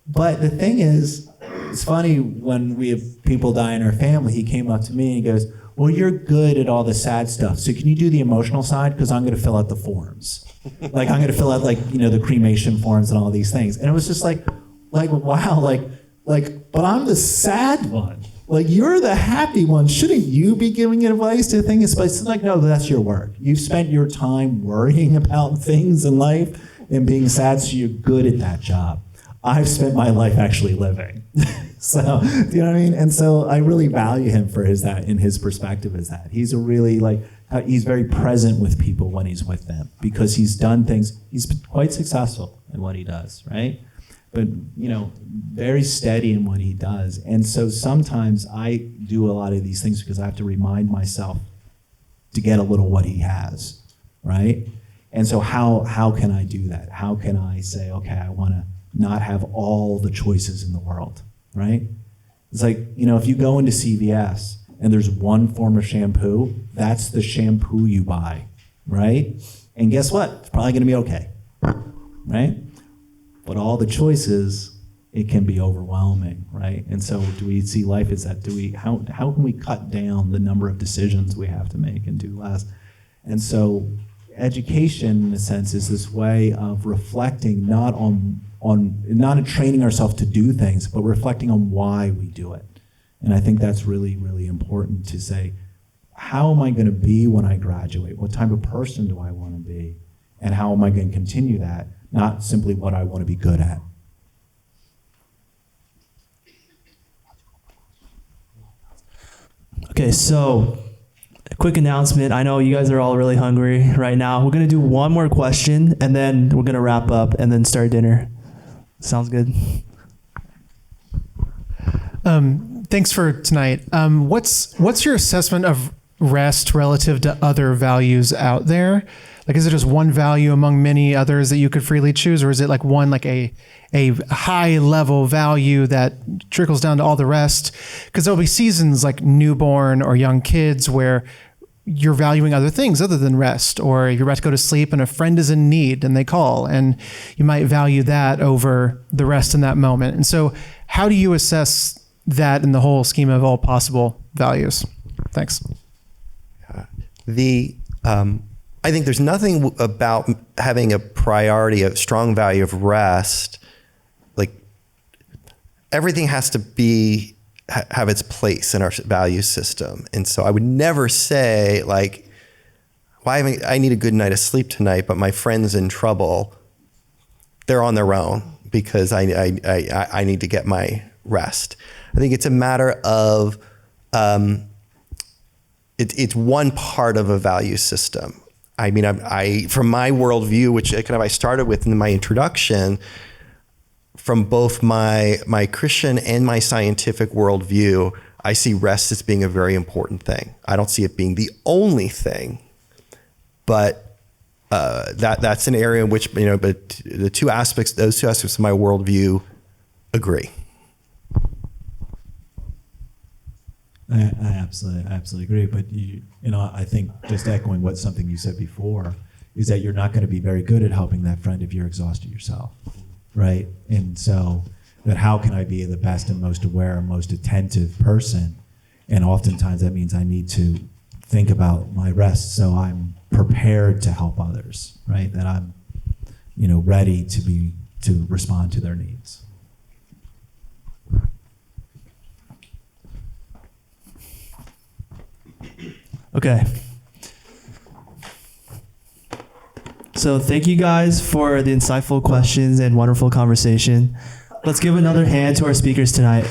But the thing is, it's funny when we have people die in our family, he came up to me and he goes, well, you're good at all the sad stuff, so can you do the emotional side? Because I'm going to fill out the forms. I'm going to fill out the cremation forms and all these things. And it was just like wow, but I'm the sad one. You're the happy one. Shouldn't you be giving advice to things? But it's no, that's your work. You've spent your time worrying about things in life and being sad, so you're good at that job. I've spent my life actually living. So, do you know what I mean? And so I really value him for his perspective is that. He's he's very present with people when he's with them because he's done things, he's been quite successful in what he does, right? But, very steady in what he does. And so sometimes I do a lot of these things because I have to remind myself to get a little what he has, right? And so how can I do that? How can I say, okay, I want to not have all the choices in the world, right? It's like, if you go into CVS and there's one form of shampoo, that's the shampoo you buy, right? And guess what? It's probably going to be okay, right? But all the choices, it can be overwhelming, right? And so do we see life as that? How can we cut down the number of decisions we have to make and do less? And so education, in a sense, is this way of reflecting not in training ourselves to do things, but reflecting on why we do it. And I think that's really, really important to say, how am I going to be when I graduate? What type of person do I want to be? And how am I going to continue that? Not simply what I want to be good at. Okay, so a quick announcement. I know you guys are all really hungry right now. We're going to do one more question, and then we're going to wrap up and then start dinner. Sounds good? Thanks for tonight. What's your assessment of rest relative to other values out there? Is it just one value among many others that you could freely choose, or is it a high level value that trickles down to all the rest? Because there'll be seasons like newborn or young kids where you're valuing other things other than rest, or you're about to go to sleep and a friend is in need and they call, and you might value that over the rest in that moment. And so how do you assess that in the whole scheme of all possible values? Thanks. I think there's nothing about having a priority, a strong value of rest. Everything has to have its place in our value system. And so I would never say I need a good night of sleep tonight, but my friend's in trouble. They're on their own because I need to get my rest. I think it's a matter of it's one part of a value system. I mean, I from my worldview, which kind of I started with in my introduction, from both my Christian and my scientific worldview, I see rest as being a very important thing. I don't see it being the only thing, but that's an area in which, but those two aspects of my worldview agree. I absolutely agree. But I think just echoing what something you said before is that you're not going to be very good at helping that friend if you're exhausted yourself, right? And so, that how can I be the best and most aware and most attentive person? And oftentimes that means I need to think about my rest so I'm prepared to help others, right? That I'm, ready to respond to their needs. Okay. So thank you guys for the insightful questions and wonderful conversation. Let's give another hand to our speakers tonight.